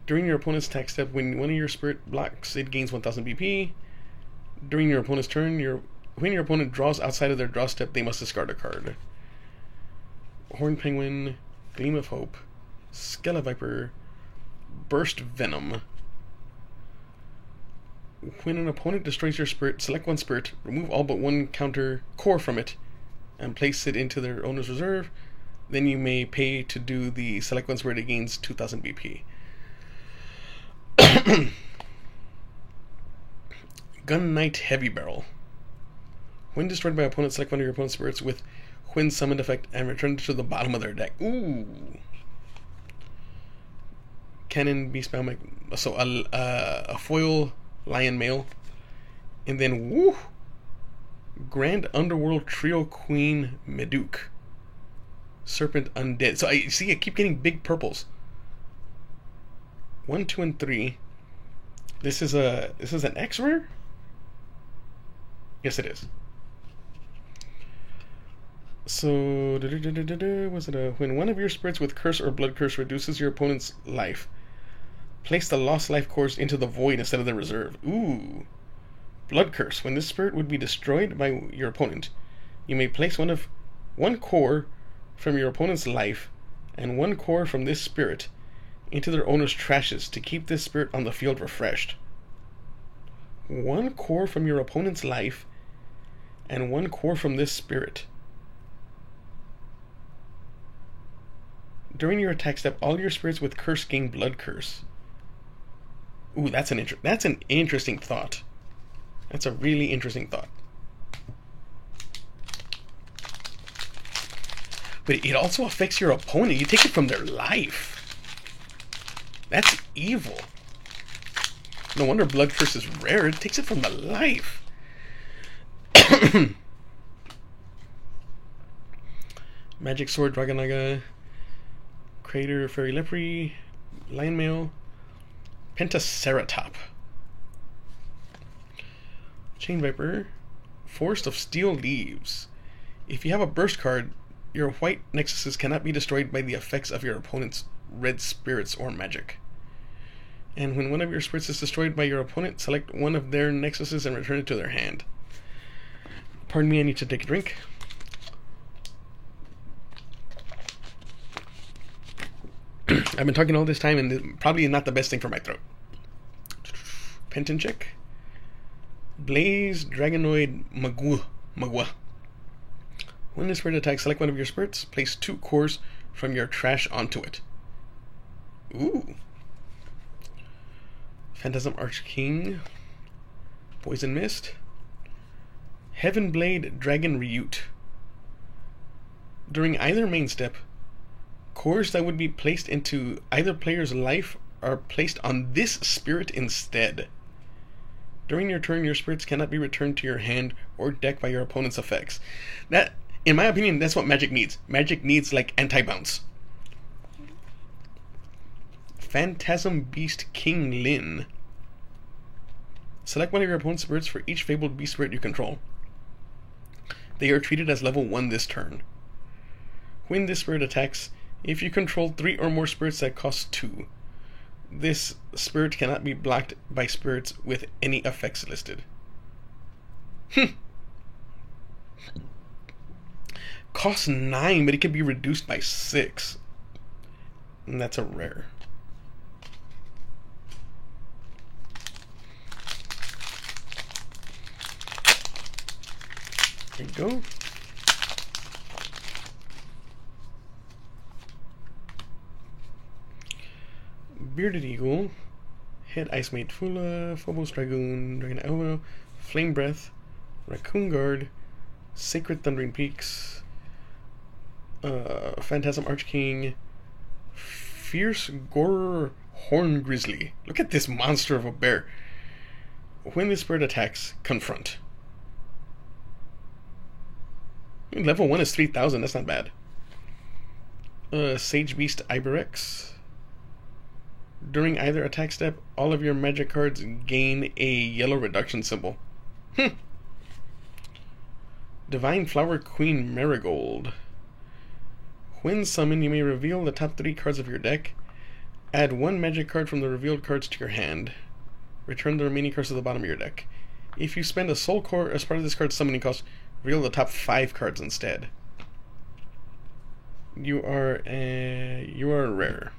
S1: During your opponent's attack step, when one of your spirit blocks, it gains 1000 BP. During your opponent's turn, when your opponent draws outside of their draw step, they must discard a card. Horn Penguin, Gleam of Hope, Skeleviper, Burst Venom. When an opponent destroys your spirit, select one spirit, remove all but one counter core from it, and place it into their owner's reserve. Then you may pay to do the select one spirit. It gains 2000 BP. Gun Knight Heavy Barrel. When destroyed by opponent, select one of your opponent's spirits with When summoned effect and return it to the bottom of their deck. Ooh. Cannon Beastbound. So a foil Lion Male. And then woo! Grand Underworld Trio Queen Meduc. Serpent Undead. So I keep getting big purples. 1, 2, and 3. This is an X rare? Yes, it is. So, was it when one of your spirits with curse or blood curse reduces your opponent's life, place the lost life cores into the void instead of the reserve. Ooh. Blood curse. When this spirit would be destroyed by your opponent, you may place one core from your opponent's life and one core from this spirit into their owner's trashes to keep this spirit on the field refreshed. One core from your opponent's life and one core from this spirit. During your attack step, all your spirits with curse gain blood curse. Ooh, that's an interesting thought. That's a really interesting thought. But it also affects your opponent. You take it from their life. That's evil. No wonder blood curse is rare. It takes it from the life. Magic Sword, Dragonaga, Crater, Fairy Lepre, Lion Male, Pentaceratop, Chain Viper, Forest of Steel Leaves. If you have a burst card, your white nexuses cannot be destroyed by the effects of your opponent's red spirits or magic. And when one of your spirits is destroyed by your opponent, select one of their nexuses and return it to their hand. Pardon me, I need to take a drink. I've been talking all this time, and probably not the best thing for my throat. Pentancheck. Blaze Dragonoid Magua. When this spirit attacks, select one of your spirits, place 2 cores from your trash onto it. Ooh. Phantasm Archking. Poison Mist. Heavenblade Dragon Ryut. During either main step, cores that would be placed into either player's life are placed on this spirit instead. During your turn, your spirits cannot be returned to your hand or deck by your opponent's effects. That In my opinion, that's what Magic needs. Magic needs, like, anti-bounce. Phantasm Beast King Lin. Select one of your opponent's spirits for each Fabled Beast spirit you control. They are treated as level 1 this turn. When this spirit attacks, if you control 3 or more spirits that cost 2, this spirit cannot be blocked by spirits with any effects listed. Costs 9, but it can be reduced by 6. And that's a rare. There you go. Bearded Eagle, Head Ice Mate Fula, Phobos Dragoon, Dragon Elbow, Flame Breath, Raccoon Guard, Sacred Thundering Peaks, Phantasm Archking, Fierce Gorer Horn Grizzly. Look at this monster of a bear. When this bird attacks, confront. Level 1 is 3,000, that's not bad. Sage Beast Iberex. During either attack step, all of your magic cards gain a yellow reduction symbol. Divine Flower Queen Marigold. When summoned, you may reveal the top 3 cards of your deck. Add 1 magic card from the revealed cards to your hand. Return the remaining cards to the bottom of your deck. If you spend a soul core as part of this card's summoning cost, reveal the top 5 cards instead. You are a rare.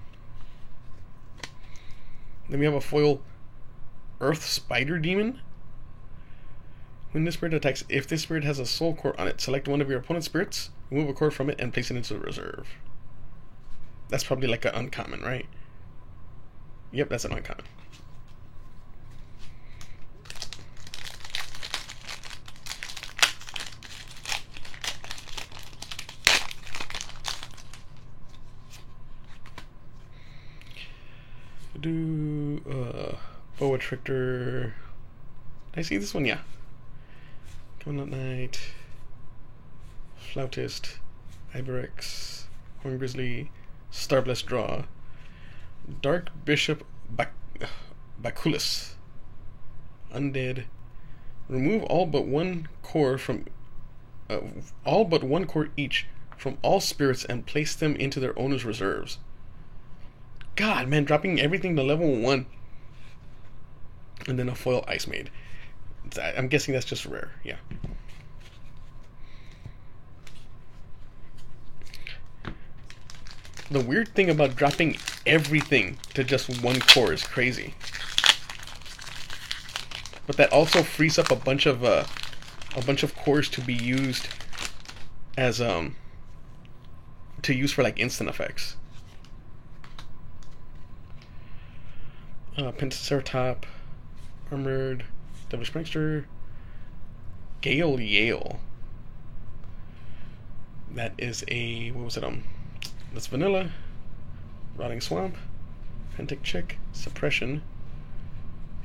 S1: Then we have a foil Earth Spider Demon. When this spirit attacks, if this spirit has a soul core on it, select one of your opponent's spirits, remove a core from it, and place it into the reserve. That's probably like an uncommon, right? Yep, that's an uncommon. Boa Trickster. Did I see this one? Yeah. Covenant Knight, Flautist, Iberex, Horn Grizzly, Starblessed Draw, Dark Bishop Baculus, Undead. Remove all but one core each from all spirits and place them into their owner's reserves. God, man, dropping everything to level 1. And then a foil Ice Maid. I'm guessing that's just rare, yeah. The weird thing about dropping everything to just 1 core is crazy. But that also frees up a bunch of cores to be used as to use for like instant effects. Pentaceratop, Armored, Devilish Prankster, Gale Yale. That is a, what was it, that's Vanilla, Rotting Swamp, Pentic Chick, Suppression,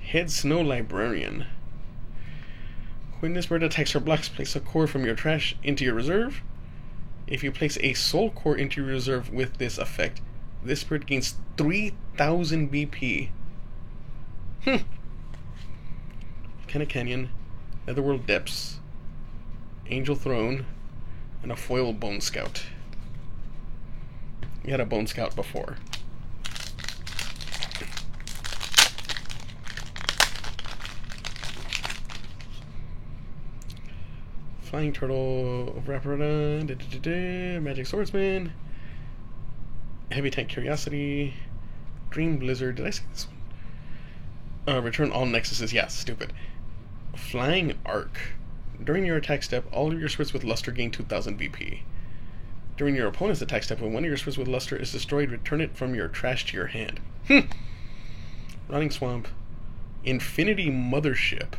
S1: Head Snow Librarian. When this bird attacks or blocks, place a core from your trash into your reserve. If you place a soul core into your reserve with this effect, this bird gains 3,000 BP. Kenna Canyon, Netherworld Depths, Angel Throne, and a foil Bone Scout. We had a Bone Scout before. Flying Turtle, Wraparoda, Magic Swordsman, Heavy Tank Curiosity, Dream Blizzard. Did I say this one? Return all Nexuses. Yeah, stupid. Flying Arc. During your attack step, all of your spirits with luster gain 2,000 BP. During your opponent's attack step, when one of your spirits with luster is destroyed, return it from your trash to your hand. Rotting Swamp. Infinity Mothership.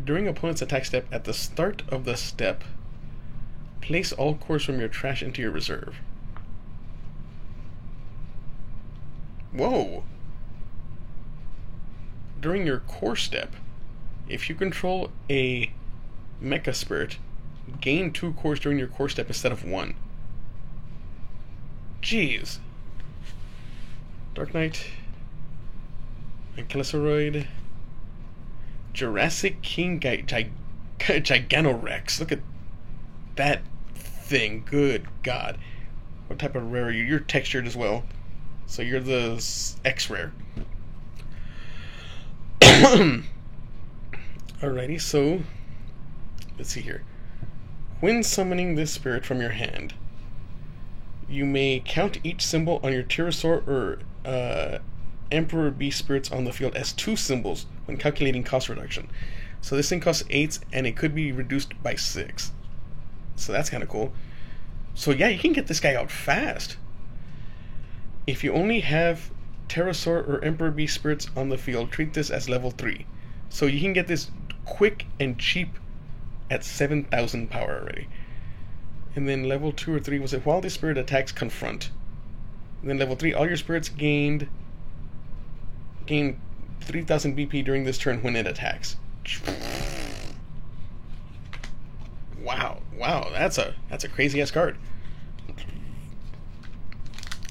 S1: During opponent's attack step, at the start of the step, place all cores from your trash into your reserve. Whoa! During your core step, if you control a mecha spirit, Gain 2 cores during your core step instead of 1. Jeez. Dark Knight. Ankylosaur. Jurassic King Giganorex. Look at that thing. Good God. What type of rare are you? You're textured as well. So you're the X rare. Alrighty, so let's see here. When summoning this spirit from your hand, you may count each symbol on your pterosaur or Emperor Beast spirits on the field as 2 symbols when calculating cost reduction. So this thing costs 8 and it could be reduced by 6. So that's kind of cool. So yeah, you can get this guy out fast. If you only have pterosaur or Emperor Beast spirits on the field, treat this as level 3. So you can get this quick and cheap at 7,000 power already. And then level 2 or 3 was it while this spirit attacks, confront. And then level 3, all your spirits gain 3,000 BP during this turn when it attacks. Wow, that's a crazy ass card.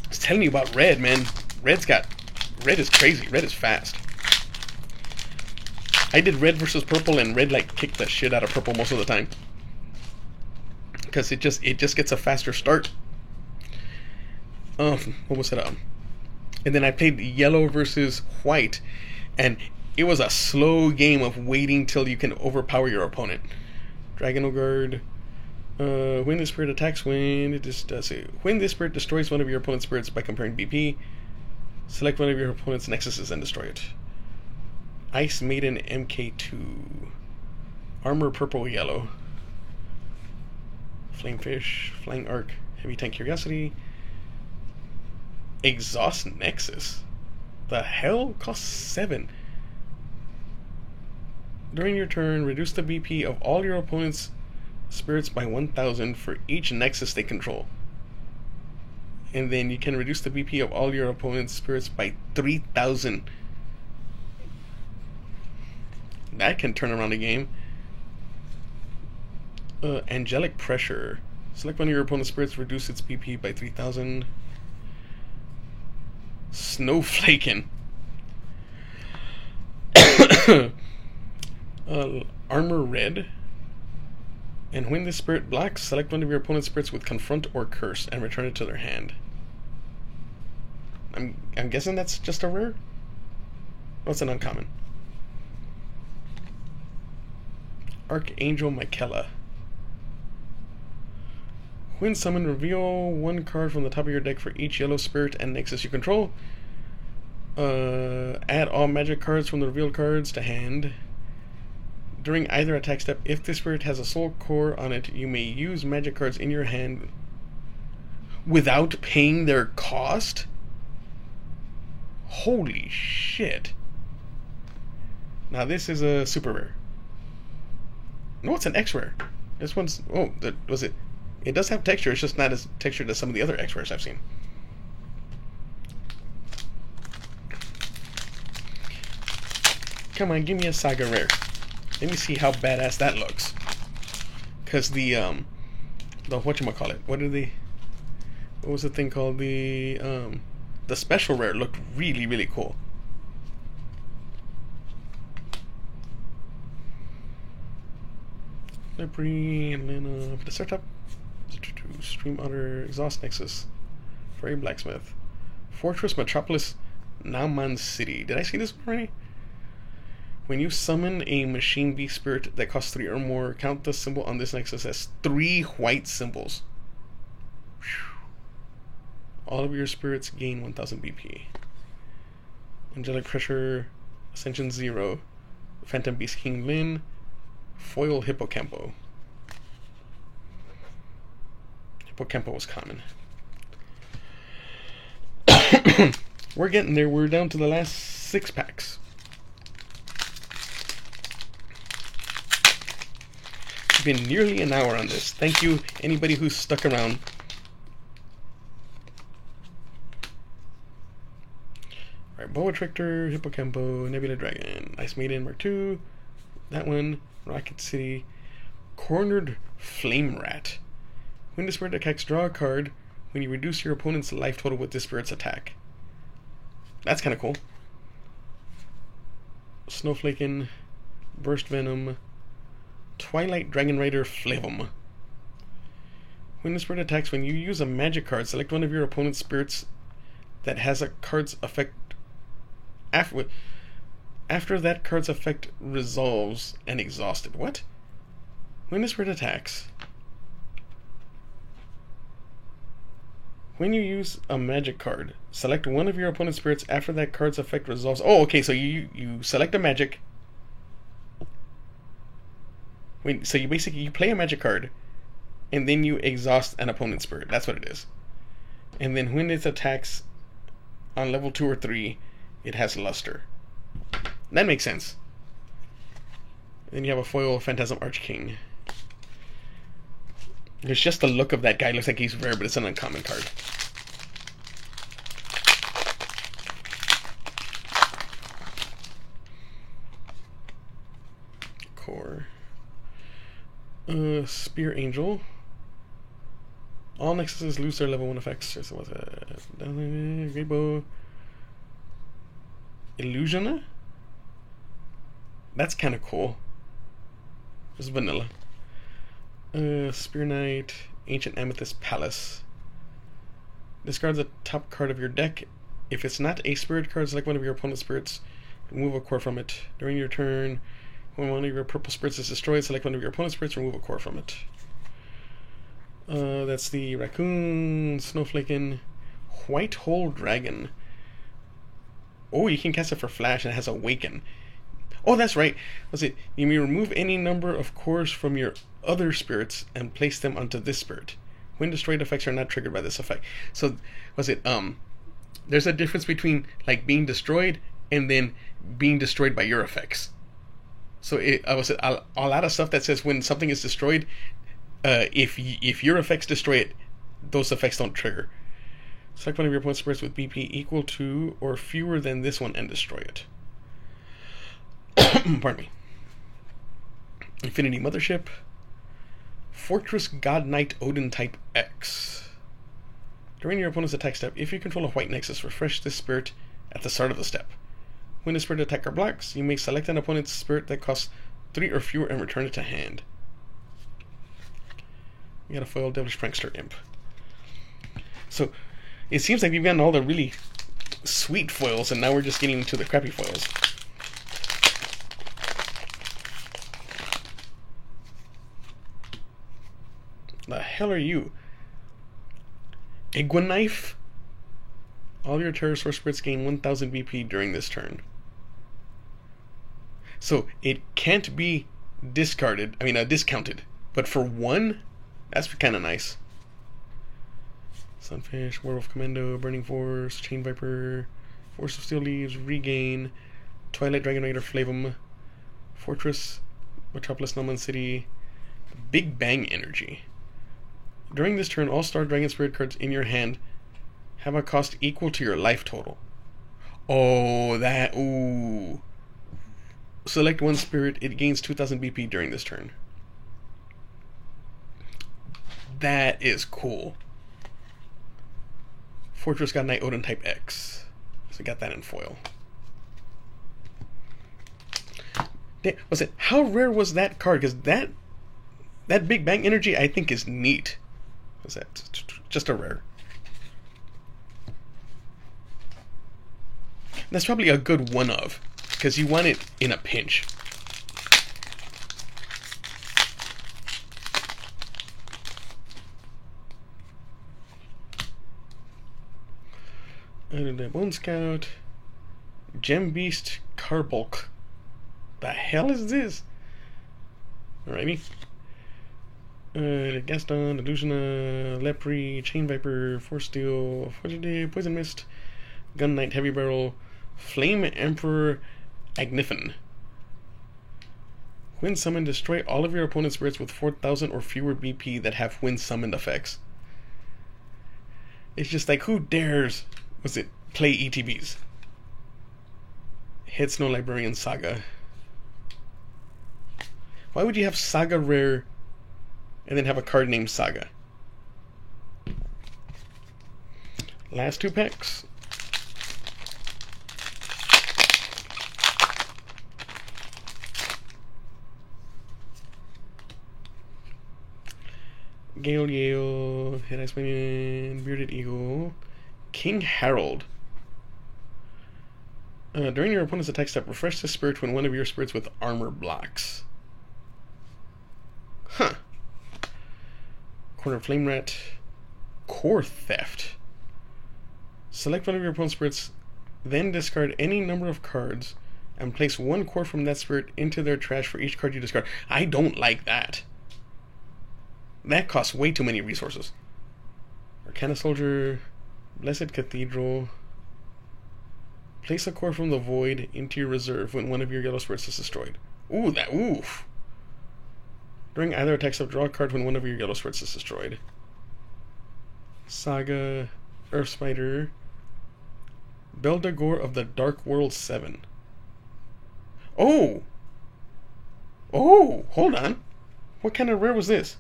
S1: It's telling you about red, man. Red is crazy. Red is fast. I did red versus purple, and red like kicked the shit out of purple most of the time because it just gets a faster start. What was it? And then I played yellow versus white, and it was a slow game of waiting till you can overpower your opponent. Dragon Guard. When this spirit attacks, when this spirit destroys one of your opponent's spirits by comparing BP, select one of your opponent's nexuses and destroy it. Ice Maiden MK2. Armor purple yellow. Flamefish, Flying Arc, Heavy Tank Curiosity. Exhaust Nexus. The hell? Costs 7. During your turn, reduce the BP of all your opponent's spirits by 1,000 for each nexus they control. And then you can reduce the BP of all your opponent's spirits by 3,000. That can turn around a game. Angelic Pressure. Select one of your opponent's spirits, reduce its BP by 3,000. Snowflakin'. Armor Red. And when this spirit blocks, select one of your opponent's spirits with Confront or Curse and return it to their hand. I'm guessing that's just a rare? Oh, it's an uncommon. Archangel Michaela. When summoned, reveal 1 card from the top of your deck for each yellow spirit and nexus you control. Add all magic cards from the revealed cards to hand. During either attack step, if the spirit has a soul core on it, you may use magic cards in your hand without paying their cost? Holy shit. Now this is a super rare. No, it's an X rare. This one's... Oh, was it... It does have texture, it's just not as textured as some of the other X rares I've seen. Come on, give me a Saga rare. Let me see how badass that looks. Cause the whatchamacallit, what was the thing called? The special rare looked really, really cool. Slippery, and then the setup. Stream Otter, Exhaust Nexus, Fairy Blacksmith, Fortress Metropolis, Nauman City. Did I see this one already? When you summon a Machine Beast spirit that costs 3 or more, count the symbol on this nexus as 3 white symbols. Whew. All of your spirits gain 1000 BP. Angelic Pressure, Ascension 0, Phantom Beast King Lin, Foil Hippocampo. Hippocampo was common. We're getting there. We're down to the last 6 packs. It's been nearly an hour on this. Thank you, anybody who's stuck around. Alright, Boa Trictor, Hippocampo, Nebula Dragon, Ice Maiden Mark II, that one, Rocket City, Cornered Flame Rat. When the spirit attacks, draw a card when you reduce your opponent's life total with this spirit's attack. That's kind of cool. Snowflaken, Burst Venom, Twilight Dragon Rider Flavum. When the spirit attacks, when you use a magic card, select one of your opponent's spirits that has a card's effect after that card's effect resolves and exhausted. What? When the spirit attacks, when you use a magic card, select one of your opponent's spirits after that card's effect resolves. Oh, okay, so you select a magic. So you basically play a magic card, and then you exhaust an opponent's spirit. That's what it is. And then when it attacks on level 2 or 3, it has luster. That makes sense. Then you have a foil Phantasm Archking. It's just the look of that guy. Looks like he's rare, but it's an uncommon card. Core. Spear Angel. All Nexuses lose their level 1 effects. So what's that? Great Bow. Illusion? That's kind of cool. This is vanilla. Spear Knight. Ancient Amethyst Palace. Discard the top card of your deck. If it's not a spirit card, select one of your opponent's spirits. Remove a core from it. During your turn, when one of your purple spirits is destroyed, select one of your opponent's spirits, remove a core from it. That's the Raccoon, Snowflaken, White Hole Dragon. Oh, you can cast it for flash and it has Awaken. Oh, that's right. Was it? You may remove any number of cores from your other spirits and place them onto this spirit. When destroyed, effects are not triggered by this effect. So, was it? There's a difference between like being destroyed and then being destroyed by your effects. So was it a lot of stuff that says when something is destroyed, if your effects destroy it, those effects don't trigger. Select one of your opponent's spirits with BP equal to or fewer than this one and destroy it. Pardon me. Infinity Mothership. Fortress God Knight Odin Type X. During your opponent's attack step, if you control a white nexus, refresh this spirit at the start of the step. When the spirit attacker blocks, you may select an opponent's spirit that costs 3 or fewer and return it to hand. We got a foil Devilish Prankster Imp. So, it seems like we've gotten all the really sweet foils, and now we're just getting to the crappy foils. The hell are you? Iguanife? All your Terror Source spirits gain 1000 BP during this turn. So, it can't be discounted, but for 1, that's kind of nice. Sunfish, Werewolf Commando, Burning Force, Chain Viper, Force of Steel Leaves, Regain, Twilight Dragon Rider Flavum, Fortress, Metropolis Nullman City, Big Bang Energy. During this turn, all Star Dragon Spirit cards in your hand have a cost equal to your life total. Oh, that, ooh. Select one spirit, it gains 2000 BP during this turn. That is cool. Fortress God Knight Odin Type X. So got that in foil. Was it? How rare was that card? Because that Big Bang Energy I think is neat. Was that just a rare? That's probably a good one of, because you want it in a pinch. Bone Scout, Gem Beast, Carbulk. The hell is this? Alrighty. Gaston, Illusiona, Lepre, Chain Viper, Force Steel, Poison Mist, Gun Knight, Heavy Barrel, Flame Emperor, Agnifen. When summoned, destroy all of your opponent's spirits with 4000 or fewer BP that have when summoned effects. It's just like, who dares, play ETBs? Head Snow Librarian Saga. Why would you have Saga Rare and then have a card named Saga. Last 2 packs. Gale Yale, Head Iceman, Bearded Eagle, King Harold. During your opponent's attack step, refresh the spirit when one of your spirits with armor blocks. Huh. Corner Flame Rat, Core Theft. Select one of your opponent's spirits, then discard any number of cards and place 1 core from that spirit into their trash for each card you discard. I don't like that. That costs way too many resources. Arcana Soldier, Blessed Cathedral. Place a core from the void into your reserve when one of your yellow spirits is destroyed. Ooh, that oof. During either attack step, draw a card when one of your yellow spirits is destroyed. Saga, Earth Spider, Beldagor of the Dark World 7. Oh! Oh, hold on. What kind of rare was this?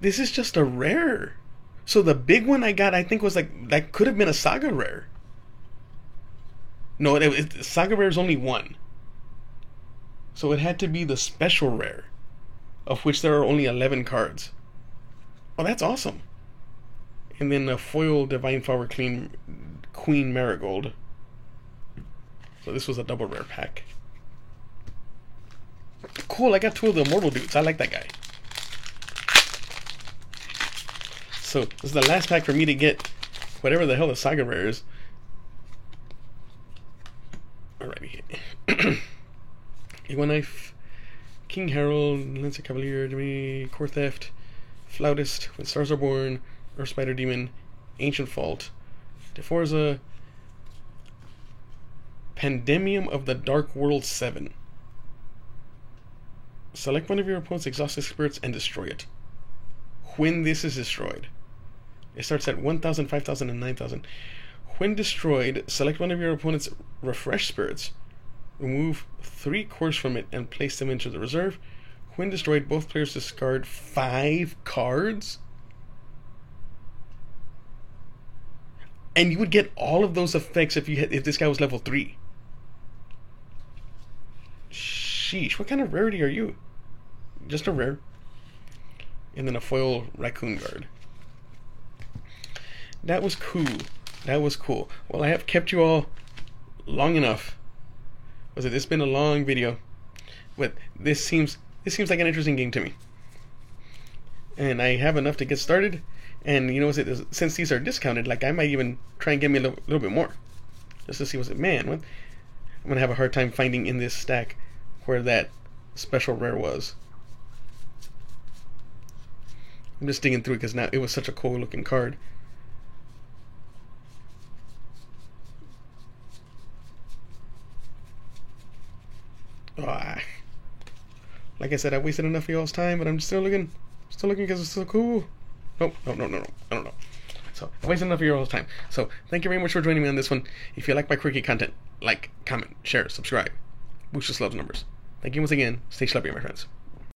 S1: This is just a rare. So the big one I got, I think, was like, that could have been a Saga rare. No, Saga rare is only 1. So it had to be the special rare, of which there are only 11 cards. Oh, that's awesome. And then a foil Divine Flower Queen Marigold. So this was a double rare pack. Cool, I got 2 of the Immortal dudes. I like that guy. So this is the last pack for me to get whatever the hell the Saga rare is. Alrighty. Eagle Knife, King Harold, Lancer Cavalier, Core Theft, Flautist, When Stars Are Born, Earth Spider Demon, Ancient Fault, Deforza, Pandemium of the Dark World 7. Select one of your opponent's exhausted spirits and destroy it. When this is destroyed, it starts at 1,000, 5,000, and 9,000. When destroyed, select one of your opponent's refresh spirits. Remove 3 cores from it and place them into the reserve. When destroyed, both players discard 5 cards. And you would get all of those effects if this guy was level 3. Sheesh, what kind of rarity are you? Just a rare. And then a foil Raccoon Guard. That was cool. That was cool. Well, I have kept you all long enough. It's been a long video, but this seems like an interesting game to me. And I have enough to get started. And you know, since these are discounted, like I might even try and get me a little bit more, just to see what's it. Man, I'm gonna have a hard time finding in this stack where that special rare was. I'm just digging through it because now it was such a cool looking card. Like I said, I wasted enough of y'all's time, but I'm still looking because it's so cool. No, I don't know. So I wasted enough of y'all's time. So thank you very much for joining me on this one. If you like my quirky content, like, comment, share, subscribe. Boost the slubs numbers. Thank you once again. Stay schlubby, my friends.